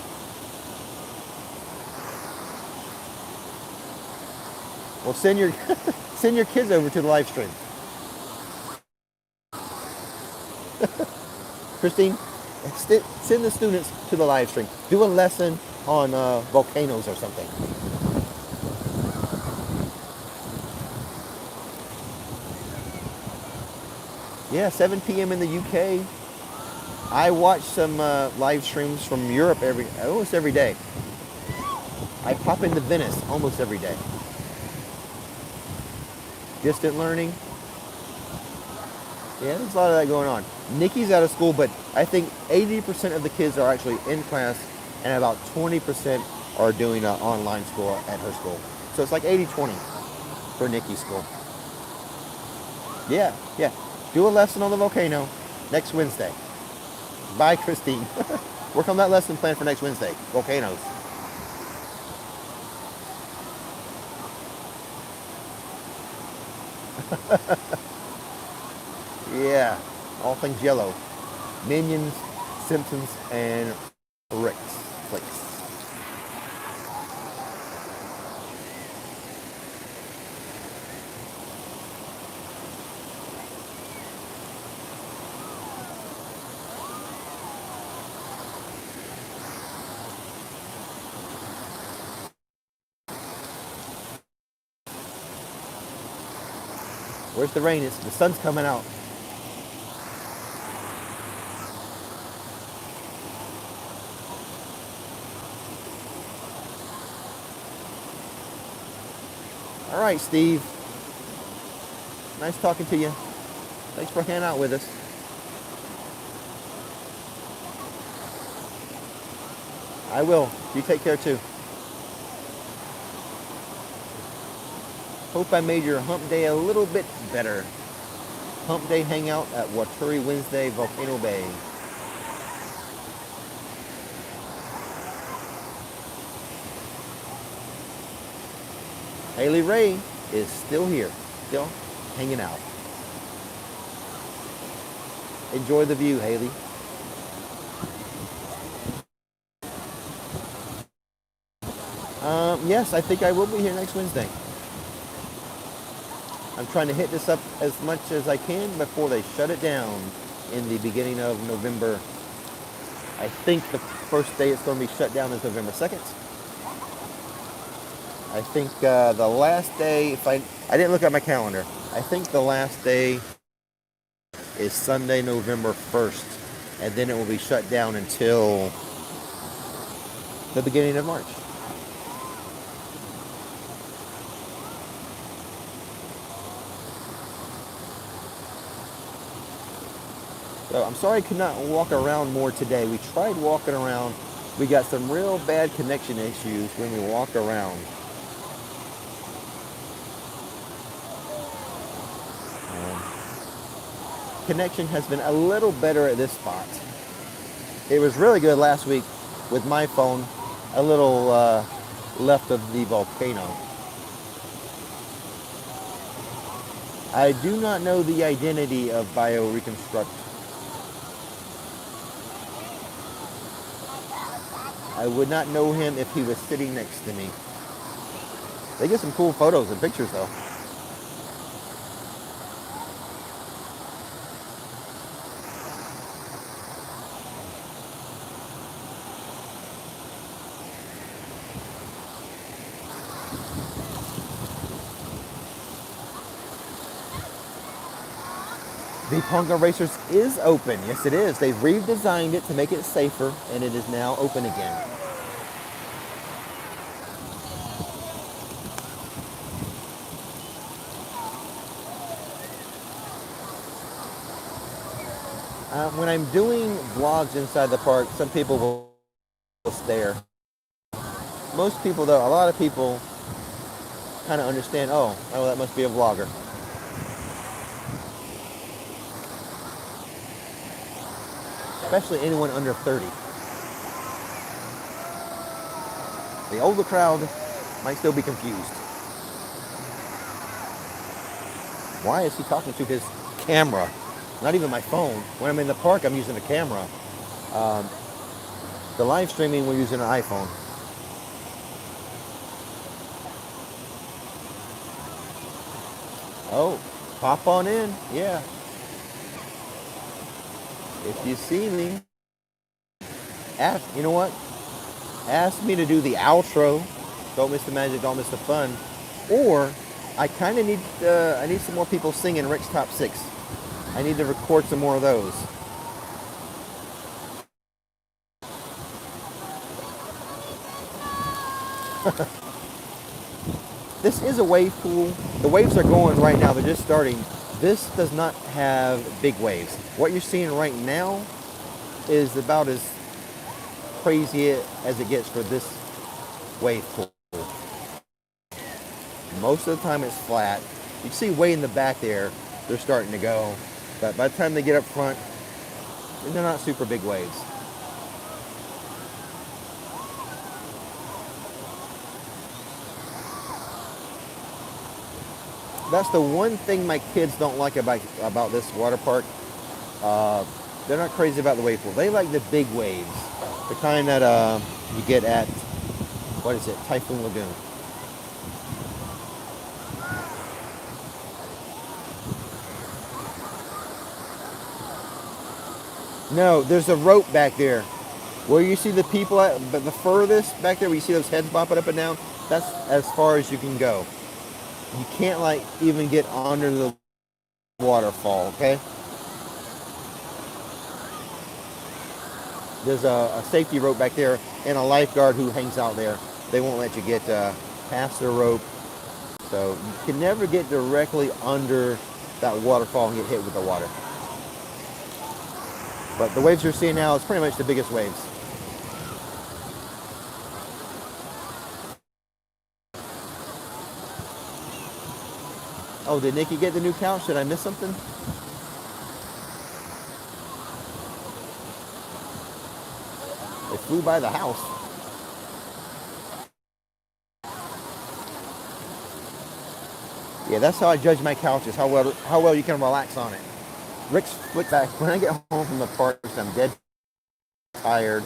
Well, send your kids over to the live stream. Christine, Send the students to the live stream. Do a lesson on volcanoes or something. Yeah, 7 p.m. in the UK. I watch some live streams from Europe almost every day. I pop into Venice almost every day. Distant learning. Yeah, there's a lot of that going on. Nikki's out of school, but I think 80% of the kids are actually in class and about 20% are doing online school at her school. So it's like 80-20 for Nikki's school. Yeah. Do a lesson on the volcano next Wednesday. Bye, Christine. Work on that lesson plan for next Wednesday. Volcanoes. Yeah, all things yellow. Minions, Simpsons, and Rix. Flix. Where's the rain? The sun's coming out. All right, Steve. Nice talking to you. Thanks for hanging out with us. I will. You take care too. Hope I made your hump day a little bit better. Hump day hangout at Waturi Wednesday, Volcano Bay. Haley Ray is still here, still hanging out. Enjoy the view, Haley. Yes, I think I will be here next Wednesday. I'm trying to hit this up as much as I can before they shut it down in the beginning of November. I think the first day it's going to be shut down is November 2nd. I think the last day, I didn't look at my calendar. I think the last day is Sunday, November 1st. And then it will be shut down until the beginning of March. So I'm sorry I could not walk around more today. We tried walking around. We got some real bad connection issues when we walked around. Connection has been a little better at this spot. It was really good last week with my phone a little left of the volcano. I do not know the identity of BioReconstruct. I would not know him if he was sitting next to me. They get some cool photos and pictures though. The Ponga Racers is open. Yes, it is. They've redesigned it to make it safer, and it is now open again. When I'm doing vlogs inside the park, some people will stare. Most people, though, a lot of people kind of understand, oh, that must be a vlogger. Especially anyone under 30. The older crowd might still be confused. Why is he talking to his camera? Not even my phone. When I'm in the park, I'm using a camera. The live streaming, we're using an iPhone. Oh, pop on in. Yeah. If you see me, You know what? Ask me to do the outro. Don't miss the magic, don't miss the fun. Or I kind of need I need some more people singing Rix Top Six. I need to record some more of those. This is a wave pool. The waves are going right now. They're just starting. This does not have big waves. What you're seeing right now is about as crazy as it gets for this wave pool. Most of the time it's flat. You can see way in the back there, they're starting to go. But by the time they get up front, they're not super big waves. That's the one thing my kids don't like about this water park. They're not crazy about the wave pool. They like the big waves, the kind that you get at, what is it, Typhoon Lagoon. No, there's a rope back there. Where you see the people at, but the furthest back there, where you see those heads bopping up and down, that's as far as you can go. You can't like even get under the waterfall, okay? There's a safety rope back there and a lifeguard who hangs out there. They won't let you get past the rope. So you can never get directly under that waterfall and get hit with the water. But the waves you're seeing now is pretty much the biggest waves. Oh, did Nikki get the new couch? Did I miss something? It flew by the house. Yeah, that's how I judge my couches, how well you can relax on it. Rick's flick back. When I get home from the park, I'm dead tired.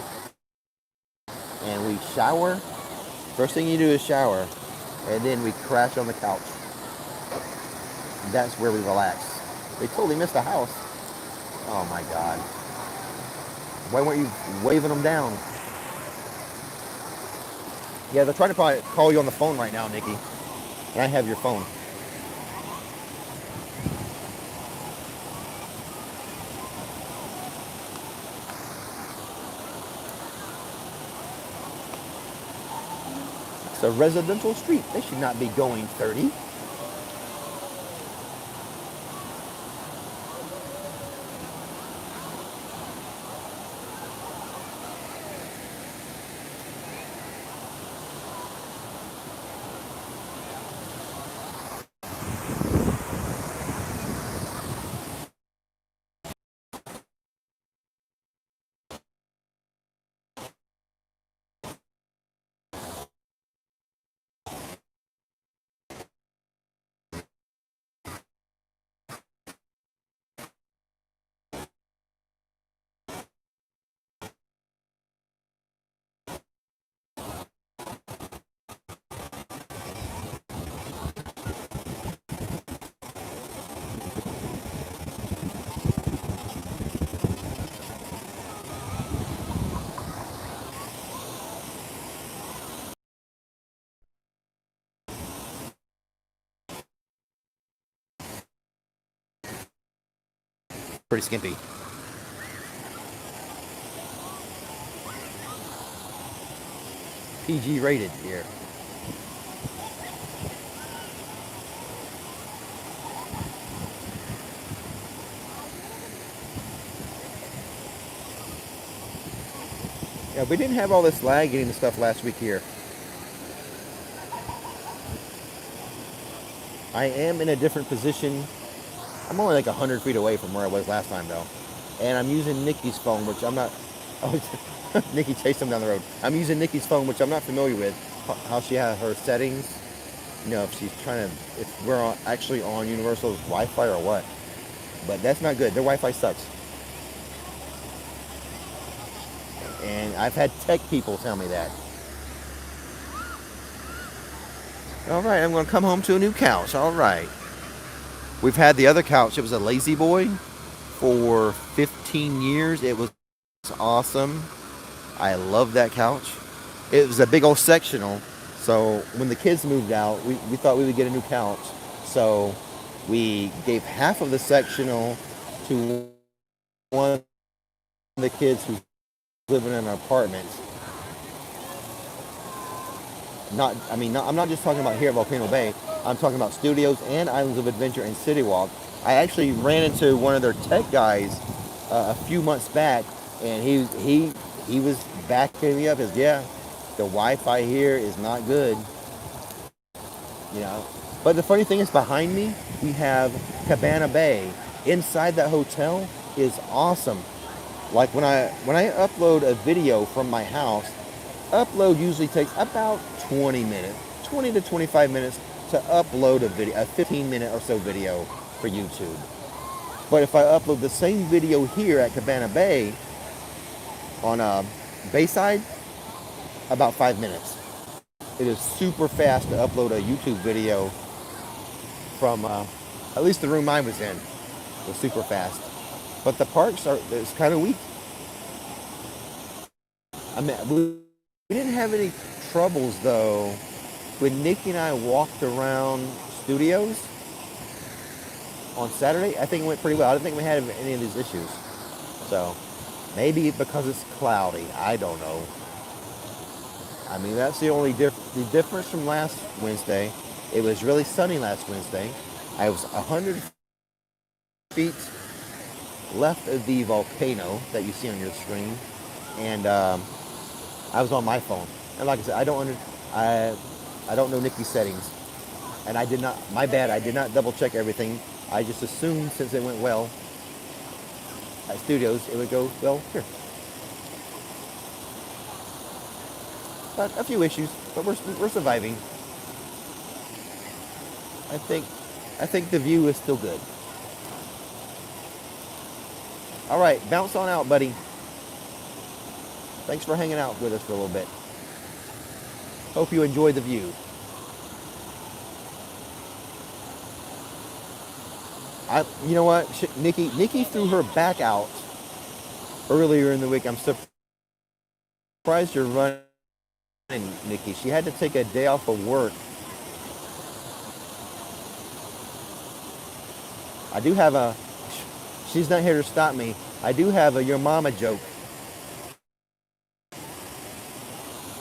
And we shower. First thing you do is shower. And then we crash on the couch. That's where we relax. They totally missed the house. Oh my God. Why weren't you waving them down? Yeah, they're trying to probably call you on the phone right now, Nikki. And I have your phone. It's a residential street. They should not be going 30. Pretty skimpy. PG rated here. Yeah, we didn't have all this lag getting the stuff last week here. I am in a different position. I'm only like 100 feet away from where I was last time though. And I'm using Nikki's phone, which I'm not, oh, Nikki chased him down the road. I'm using Nikki's phone, which I'm not familiar with, how she has her settings. You know, if she's trying to, if we're actually on Universal's Wi-Fi or what. But that's not good. Their Wi-Fi sucks. And I've had tech people tell me that. All right, I'm going to come home to a new couch. All right. We've had the other couch. It was a Lazy Boy for 15 years. It was awesome. I love that couch. It was a big old sectional. So when the kids moved out, we thought we would get a new couch. So we gave half of the sectional to one of the kids who's living in an apartment. I'm not just talking about here at Volcano Bay. I'm talking about studios and Islands of Adventure and City Walk. I actually ran into one of their tech guys a few months back, and he was backing me up. As yeah, the Wi-Fi here is not good, you know. But the funny thing is, behind me we have Cabana Bay. Inside that hotel is awesome. Like when I upload a video from my house, upload usually takes about 20 minutes, 20 to 25 minutes to upload a video, a 15-minute or so video for YouTube. But if I upload the same video here at Cabana Bay on Bayside, about 5 minutes. It is super fast to upload a YouTube video from at least the room I was in. It was super fast. But the parks it's kind of weak. I mean, we didn't have any troubles though when Nikki and I walked around studios on Saturday. I think it went pretty well. I didn't think we had any of these issues. So maybe because it's cloudy. I don't know. I mean, that's the only the difference from last Wednesday. It was really sunny last Wednesday. I was 100 feet left of the volcano that you see on your screen, and I was on my phone. And like I said, I don't know Nikki's settings, and I did not. My bad. I did not double check everything. I just assumed since it went well at studios, it would go well here. But a few issues, but we're surviving. I think the view is still good. All right, bounce on out, buddy. Thanks for hanging out with us for a little bit. Hope you enjoy the view. You know what, Nikki threw her back out earlier in the week. I'm surprised you're running, Nikki. She had to take a day off of work. I do have she's not here to stop me. I do have a your mama joke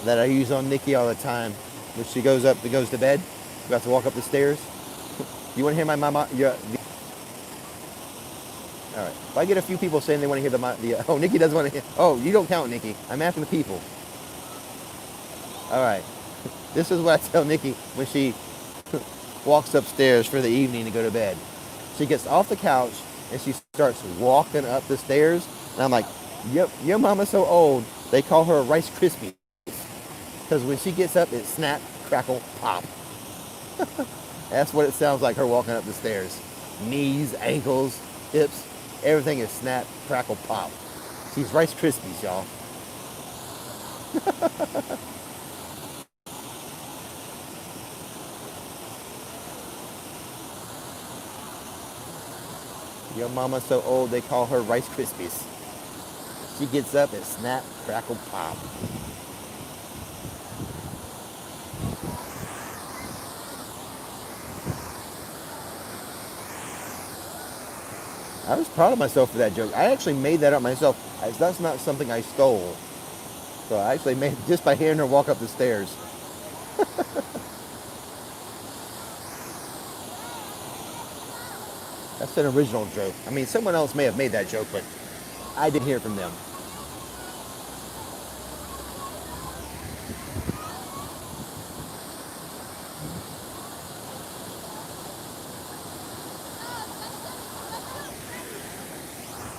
that I use on Nikki all the time. When she goes to bed, we have to walk up the stairs. You want to hear my mama? All right. If I get a few people saying they want to hear oh, Nikki doesn't want to hear. Oh, you don't count, Nikki. I'm asking the people. All right. This is what I tell Nikki when she walks upstairs for the evening to go to bed. She gets off the couch and she starts walking up the stairs. And I'm like, yep, your mama's so old, they call her Rice Krispies. Because when she gets up, it snap, crackle, pop. That's what it sounds like, her walking up the stairs. Knees, ankles, hips, everything is snap, crackle, pop. She's Rice Krispies, y'all. Your mama's so old, they call her Rice Krispies. She gets up and snap, crackle, pop. I was proud of myself for that joke. I actually made that up myself. That's not something I stole. So I actually made it just by hearing her walk up the stairs. That's an original joke. I mean, someone else may have made that joke, but I didn't hear it from them.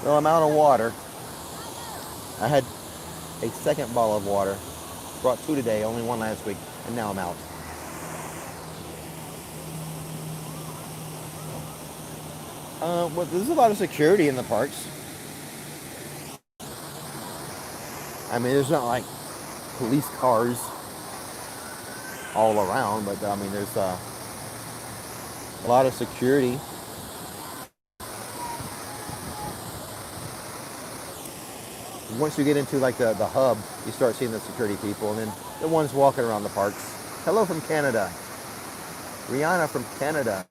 Well, I'm out of water. I had a second bottle of water. Brought 2 today, only 1 last week, and now I'm out. Well, there's a lot of security in the parks. I mean, there's not like police cars all around, but I mean, there's a lot of security. Once you get into like the hub, you start seeing the security people, and then the ones walking around the parks. Hello from Canada. Rihanna from Canada.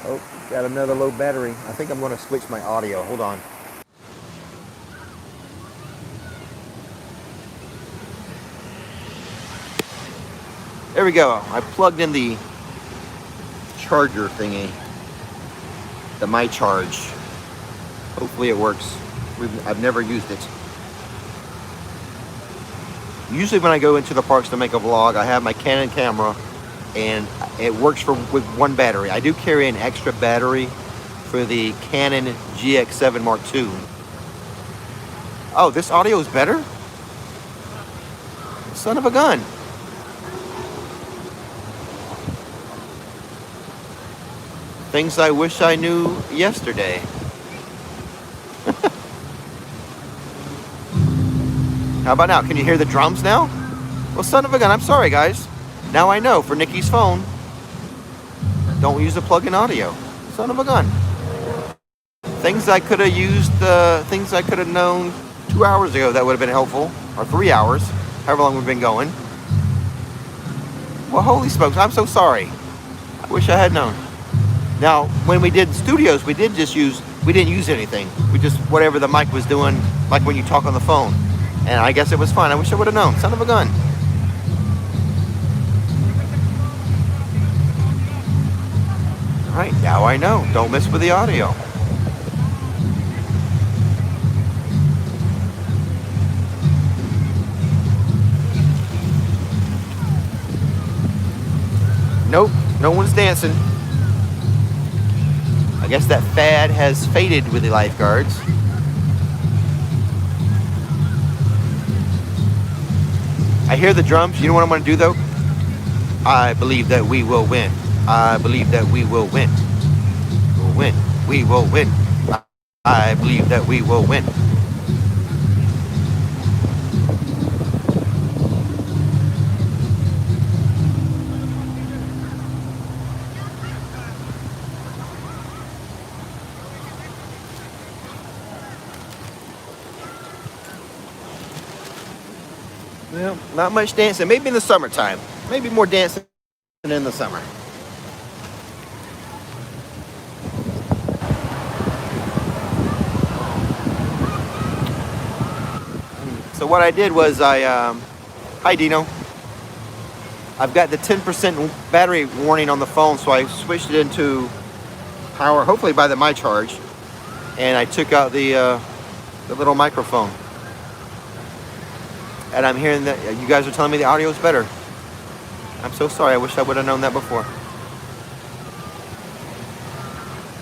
Oh, got another low battery. I think I'm going to switch my audio. Hold on. There we go. I plugged in the charger thingy, the My Charge. Hopefully it works. I've never used it. Usually when I go into the parks to make a vlog, I have my Canon camera and it works with one battery. I do carry an extra battery for the Canon GX7 Mark II. Oh, this audio is better? Son of a gun. Things I wish I knew yesterday. How about now? Can you hear the drums now? Well, son of a gun, I'm sorry, guys. Now I know for Nikki's phone, don't use the plug-in audio. Son of a gun. Things I could have used, things I could have known 2 hours ago that would have been helpful, or 3 hours, however long we've been going. Well, holy smokes, I'm so sorry. I wish I had known. Now, when we did studios, we didn't use anything. We just, whatever the mic was doing, like when you talk on the phone. And I guess it was fine. I wish I would have known. Son of a gun. All right, now I know. Don't mess with the audio. Nope, no one's dancing. I guess that fad has faded with the lifeguards. I hear the drums. You know what I'm going to do, though? I believe that we will win. I believe that we will win. We'll win. We will win. I believe that we will win. Well, not much dancing. Maybe in the summertime. Maybe more dancing in the summer. So what I did was hi Dino. I've got the 10% battery warning on the phone, so I switched it into power, hopefully by the My Charge, and I took out the little microphone. And I'm hearing that you guys are telling me the audio is better. I'm so sorry. I wish I would have known that before.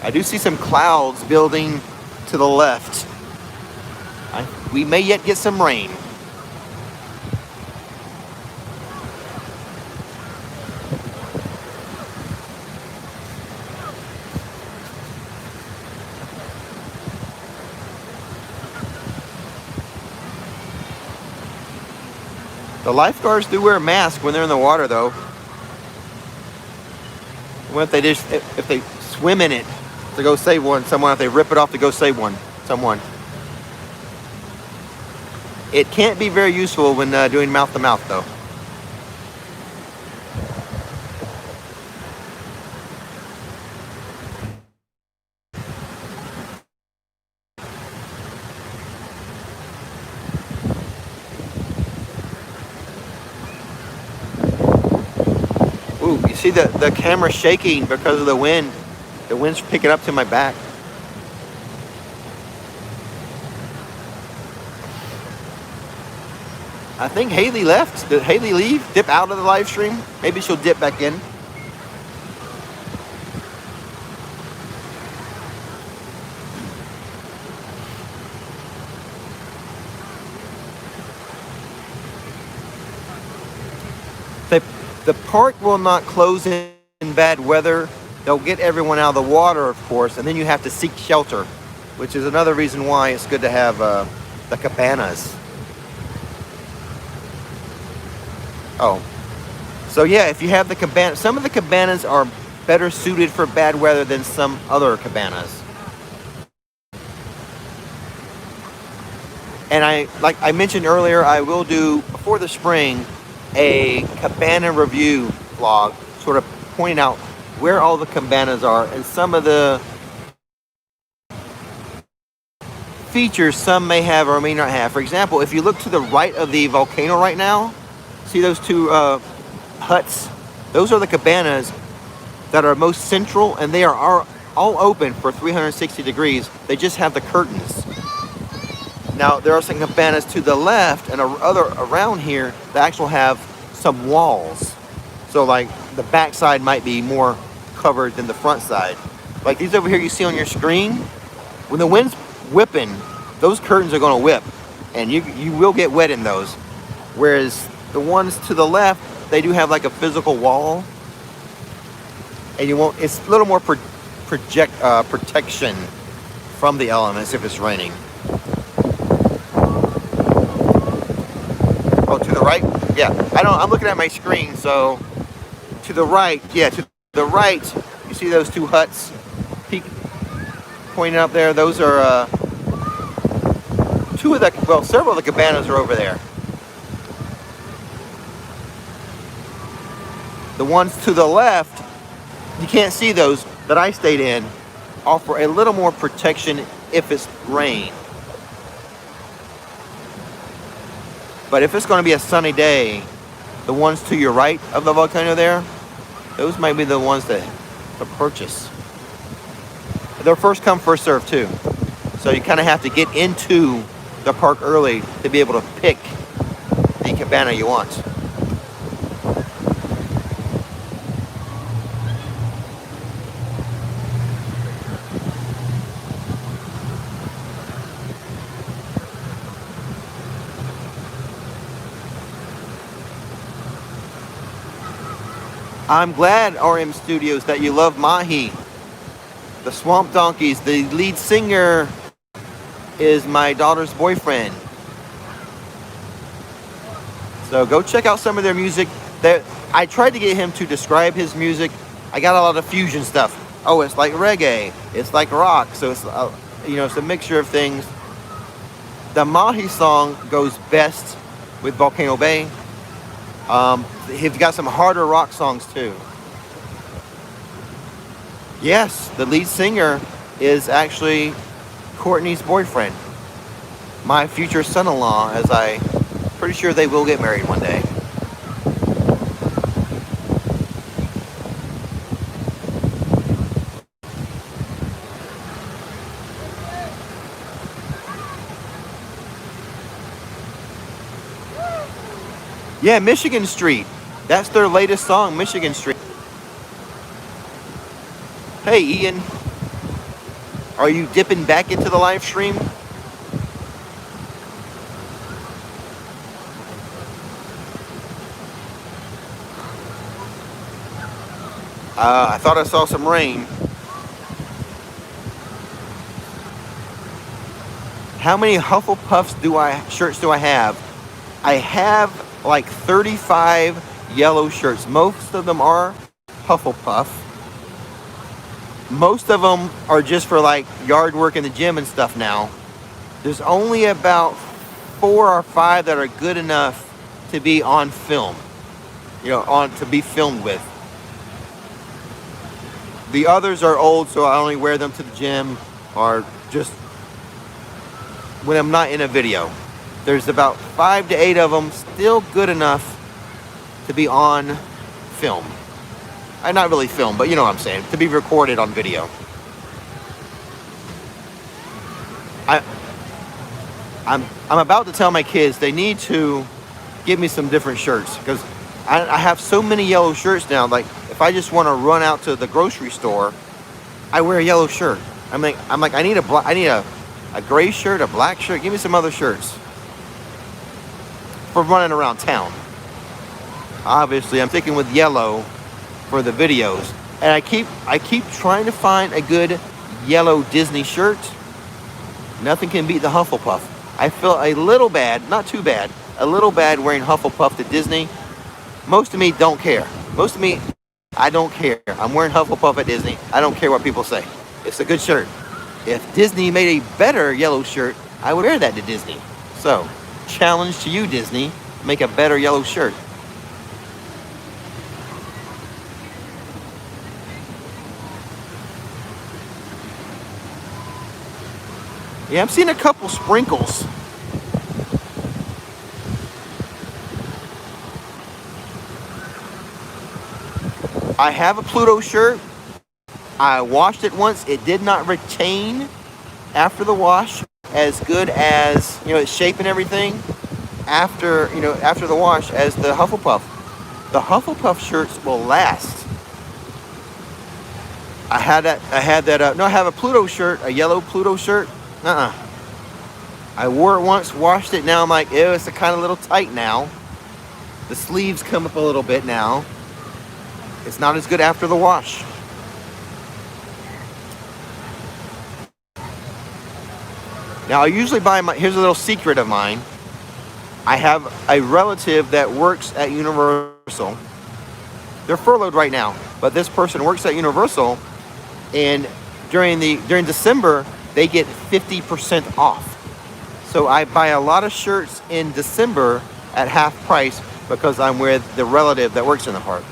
I do see some clouds building to the left. We may yet get some rain. The lifeguards do wear masks when they're in the water, though. What if they swim in it to go save someone, if they rip it off to go save someone. It can't be very useful when doing mouth-to-mouth, though. Ooh, you see the camera shaking because of the wind. The wind's picking up to my back. I think Haley left. Did Haley leave? Dip out of the live stream? Maybe she'll dip back in. The park will not close in bad weather. They'll get everyone out of the water, of course, and then you have to seek shelter, which is another reason why it's good to have the cabanas. Oh, so yeah, if you have the cabana, some of the cabanas are better suited for bad weather than some other cabanas. And like I mentioned earlier, I will do, before the spring, a cabana review vlog, sort of pointing out where all the cabanas are and some of the features some may have or may not have. For example, if you look to the right of the volcano right now, see those two huts? Those are the cabanas that are most central, and they are all open for 360 degrees. They just have the curtains. Now, there are some cabanas to the left and other around here that actually have some walls. So like the back side might be more covered than the front side. Like these over here you see on your screen, when the wind's whipping, those curtains are gonna whip and you will get wet in those. Whereas the ones to the left, they do have like a physical wall, and you won't, it's a little more protection from the elements if it's raining. Oh, to the right? Yeah, I'm looking at my screen, so to the right, yeah, to the right, you see those two huts pointing up there? Those are several of the cabanas are over there. The ones to the left, you can't see those that I stayed in, offer a little more protection if it's rain. But if it's going to be a sunny day, the ones to your right of the volcano there, those might be the ones to purchase. They're first come, first serve too. So you kind of have to get into the park early to be able to pick the cabana you want. I'm glad, RM Studios, that you love Mahi. The Swamp Donkeys, the lead singer is my daughter's boyfriend. So go check out some of their music. I tried to get him to describe his music. I got a lot of fusion stuff. Oh, it's like reggae. It's like rock. So it's, it's a mixture of things. The Mahi song goes best with Volcano Bay. He's got some harder rock songs too. Yes, the lead singer is actually Courtney's boyfriend, my future son-in-law, as I'm pretty sure they will get married one day. Yeah, Michigan Street. That's their latest song, Michigan Street. Hey, Ian. Are you dipping back into the live stream? I thought I saw some rain. How many Hufflepuffs shirts do I have? I have like 35 yellow shirts. Most of them are Hufflepuff. Most of them are just for like yard work in the gym and stuff now. There's only about 4 or 5 that are good enough to be on film. To be filmed with. The others are old, so I only wear them to the gym or just when I'm not in a video. There's about 5 to 8 of them still good enough to be on film. Not really film, but you know what I'm saying, to be recorded on video. I'm about to tell my kids they need to give me some different shirts, because I have so many yellow shirts now. Like if I just want to run out to the grocery store, I wear a yellow shirt. I'm like I need a gray shirt, a black shirt. Give me some other shirts for running around town. Obviously, I'm sticking with yellow for the videos, and I keep trying to find a good yellow Disney shirt. Nothing can beat the Hufflepuff. I feel a little bad, not too bad, a little bad wearing Hufflepuff to Disney. Most of me don't care. I don't care. I'm wearing Hufflepuff at Disney. I don't care what people say. It's a good shirt. If Disney made a better yellow shirt, I would wear that to Disney. So, challenge to you, Disney, make a better yellow shirt. Yeah, I'm seeing a couple sprinkles. I have a Pluto shirt. I washed it once. It did not retain after the wash as good as, its shape and everything after the wash as the Hufflepuff. The Hufflepuff shirts will last. I have a Pluto shirt, a yellow Pluto shirt. I wore it once, washed it. Now I'm like, ew, it's kind of a little tight now. The sleeves come up a little bit now. It's not as good after the wash. Now I usually buy here's a little secret of mine. I have a relative that works at Universal. They're furloughed right now, but this person works at Universal, and during December, they get 50% off. So I buy a lot of shirts in December at half price because I'm with the relative that works in the parks.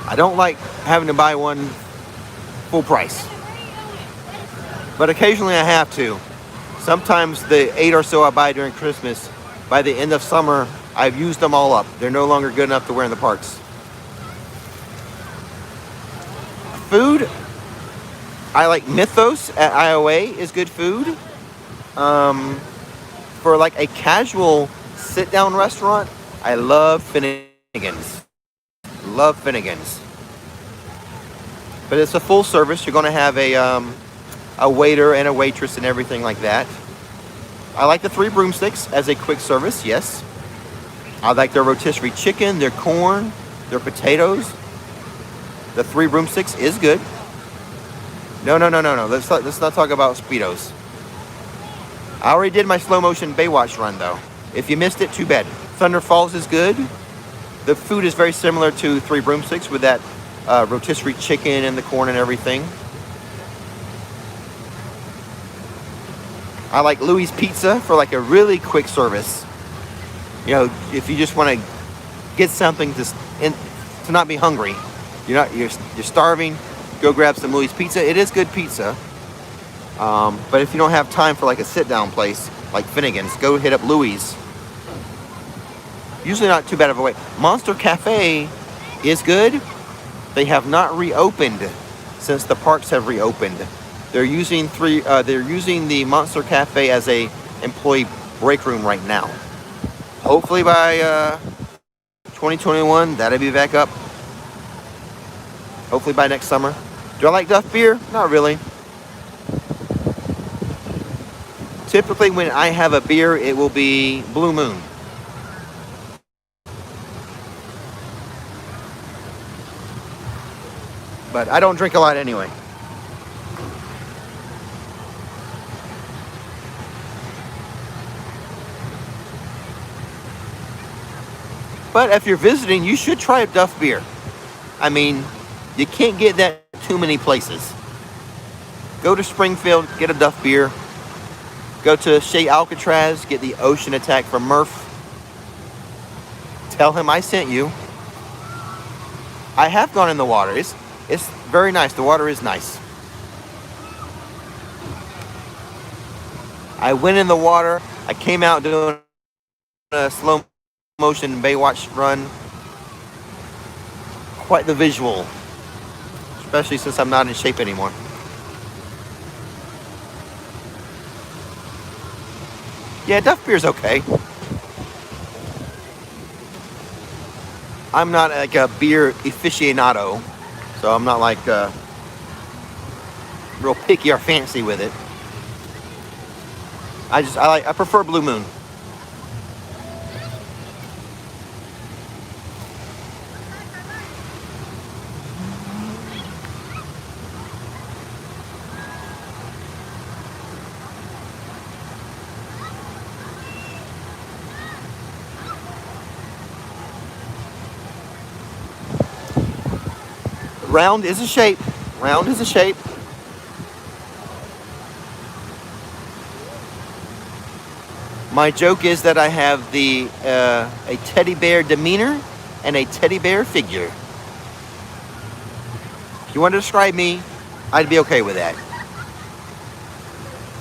I don't like having to buy one full price, but occasionally I have to. Sometimes the 8 or so I buy during Christmas, by the end of summer, I've used them all up. They're no longer good enough to wear in the parks. Food, I like Mythos at IOA is good food. For like a casual sit-down restaurant, I love Finnegan's. Love Finnegan's. But it's a full service. You're going to have a waiter and a waitress and everything like that. I like the 3 broomsticks as a quick service, yes. I like their rotisserie chicken, their corn, their potatoes. The 3 broomsticks is good. No. Let's not talk about Speedos. I already did my slow motion Baywatch run though. If you missed it, too bad. Thunder Falls is good. The food is very similar to 3 broomsticks with that rotisserie chicken and the corn and everything. I like Louis Pizza for like a really quick service. If you just want to get something to not be hungry, you're starving, go grab some Louis Pizza. It is good pizza. But if you don't have time for like a sit-down place like Finnegan's, go hit up Louis. Usually not too bad of a wait. Monster Cafe is good. They have not reopened since the parks have reopened. They're using the Monster Cafe as a employee break room right now. Hopefully by 2021, that'll be back up. Hopefully by next summer. Do I like Duff beer? Not really. Typically when I have a beer, it will be Blue Moon. But I don't drink a lot anyway. But if you're visiting, you should try a Duff beer. I mean, you can't get that too many places. Go to Springfield, get a Duff beer. Go to Shea Alcatraz, get the Ocean Attack from Murph. Tell him I sent you. I have gone in the water. It's very nice. The water is nice. I went in the water. I came out doing a slow motion Baywatch run. Quite the visual. Especially since I'm not in shape anymore. Yeah, Duff beer's okay. I'm not like a beer aficionado, so I'm not like real picky or fancy with it. I prefer Blue Moon. Round is a shape. Round is a shape. My joke is that I have a teddy bear demeanor and a teddy bear figure. If you want to describe me, I'd be okay with that.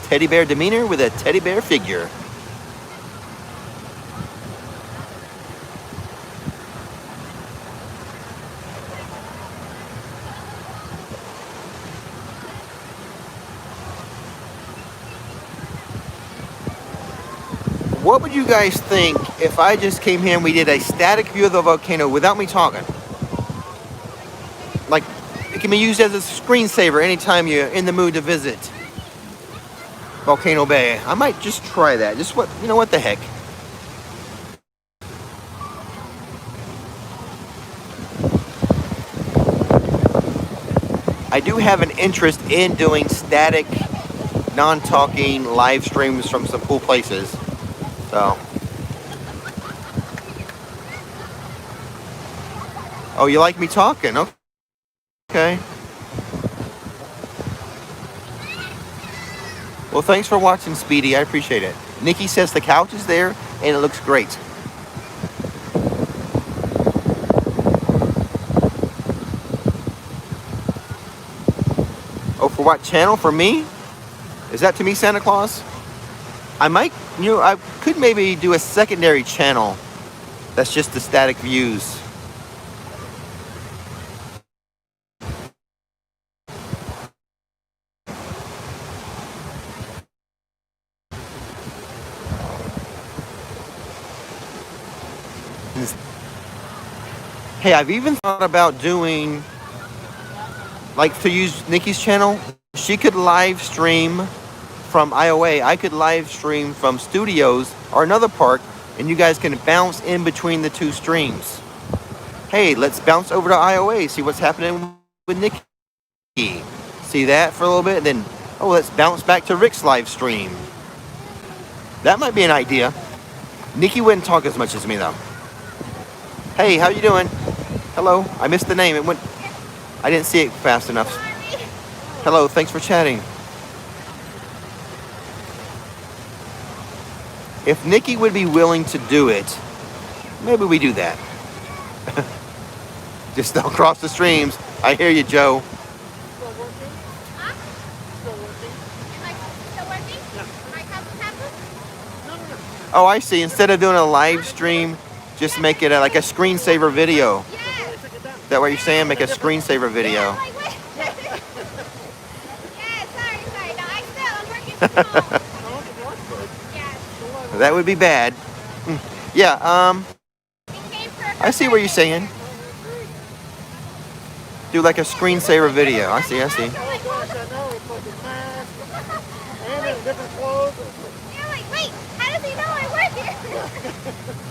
Teddy bear demeanor with a teddy bear figure. What would you guys think if I just came here and we did a static view of the volcano without me talking? Like, it can be used as a screensaver anytime you're in the mood to visit Volcano Bay. I might just try that. Just what the heck. I do have an interest in doing static, non-talking live streams from some cool places. So. Oh, you like me talking? Okay. Well, thanks for watching, Speedy. I appreciate it. Nikki says the couch is there and it looks great. Oh, for what channel? For me? Is that to me, Santa Claus? I might, I could maybe do a secondary channel that's just the static views. Hey, I've even thought about doing, like, to use Nikki's channel. She could live stream from IOA. I could live stream from Studios or another park, and you guys can bounce in between the two streams. Hey, let's bounce over to IOA, see what's happening with Nikki. See that for a little bit, and then, let's bounce back to Rick's live stream. That might be an idea. Nikki wouldn't talk as much as me, though. Hey, how you doing? Hello, I missed the name. I didn't see it fast enough. Hello, thanks for chatting. If Nikki would be willing to do it, maybe we do that. Just don't cross the streams. I hear you, Joe. Still working? Huh? Still working? Still working? Yeah. My cup of pepper? No. Oh, I see. Instead of doing a live stream, just make it like a screensaver video. Yeah. Is that what you're saying? Make a screensaver video. Like, what? Yeah, sorry. No, I'm working from home. No, it was good. Yeah. That would be bad. Yeah, It came for I see what you're saying. Do like a screensaver video. I see. Oh gosh, I know. It's like a mask and in different clothes. You're like, wait, how does he know I work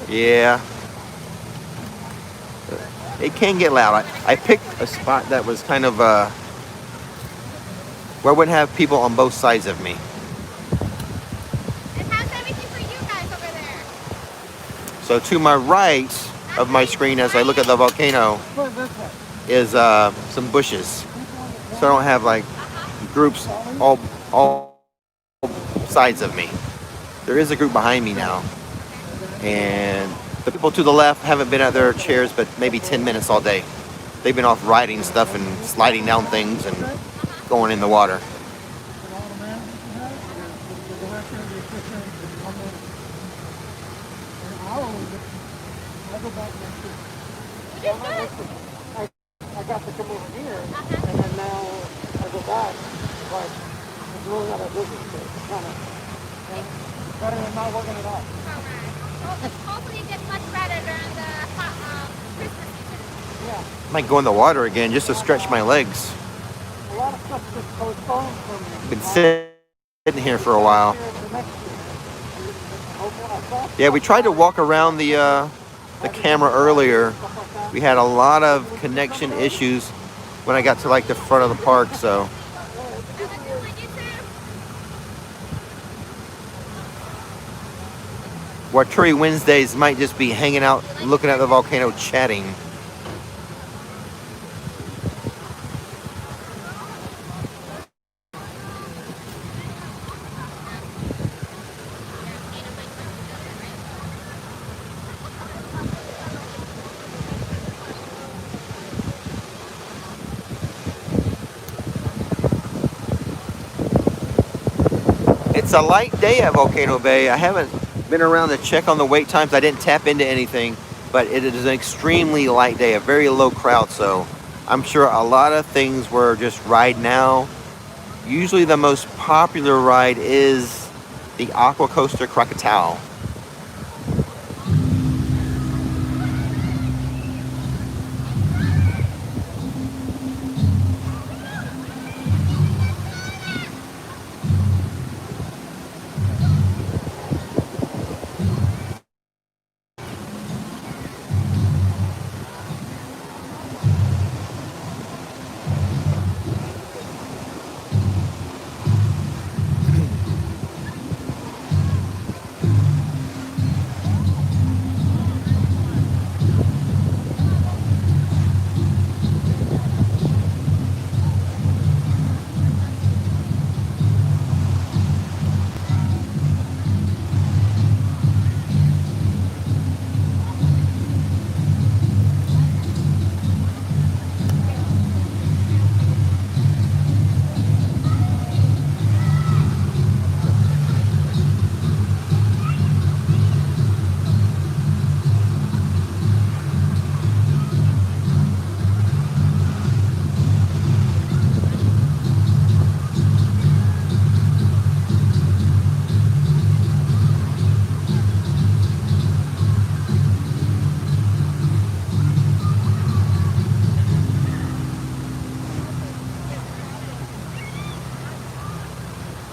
here? Yeah. It can get loud. I picked a spot that was kind of where I wouldn't have people on both sides of me. And how's everything for you guys over there? So to my right of my screen as I look at the volcano is some bushes. So I don't have like groups all sides of me. There is a group behind me now. And the people to the left haven't been at their chairs but maybe 10 minutes all day. They've been off riding stuff and sliding down things and going in the water. I got to come over here, and then now I go back, but it's really not a business trip. It's kind of better than not working at all. Alright. Well, hopefully it gets much better during the Christmas season. Yeah, I might go in the water again just to stretch my legs. a lot of stuff just postponed from Been sitting here for a while. here to next year. Hopefully I thought Yeah, we tried to walk around the camera earlier. We had a lot of connection issues when I got to like the front of the park, so. Waturi Wednesdays might just be hanging out, looking at the volcano, chatting. It's a light day at Volcano Bay. I haven't been around to check on the wait times. I didn't tap into anything, but it is an extremely light day, a very low crowd. So I'm sure a lot of things were just ride now. Usually the most popular ride is the Aqua Coaster Krakatoa.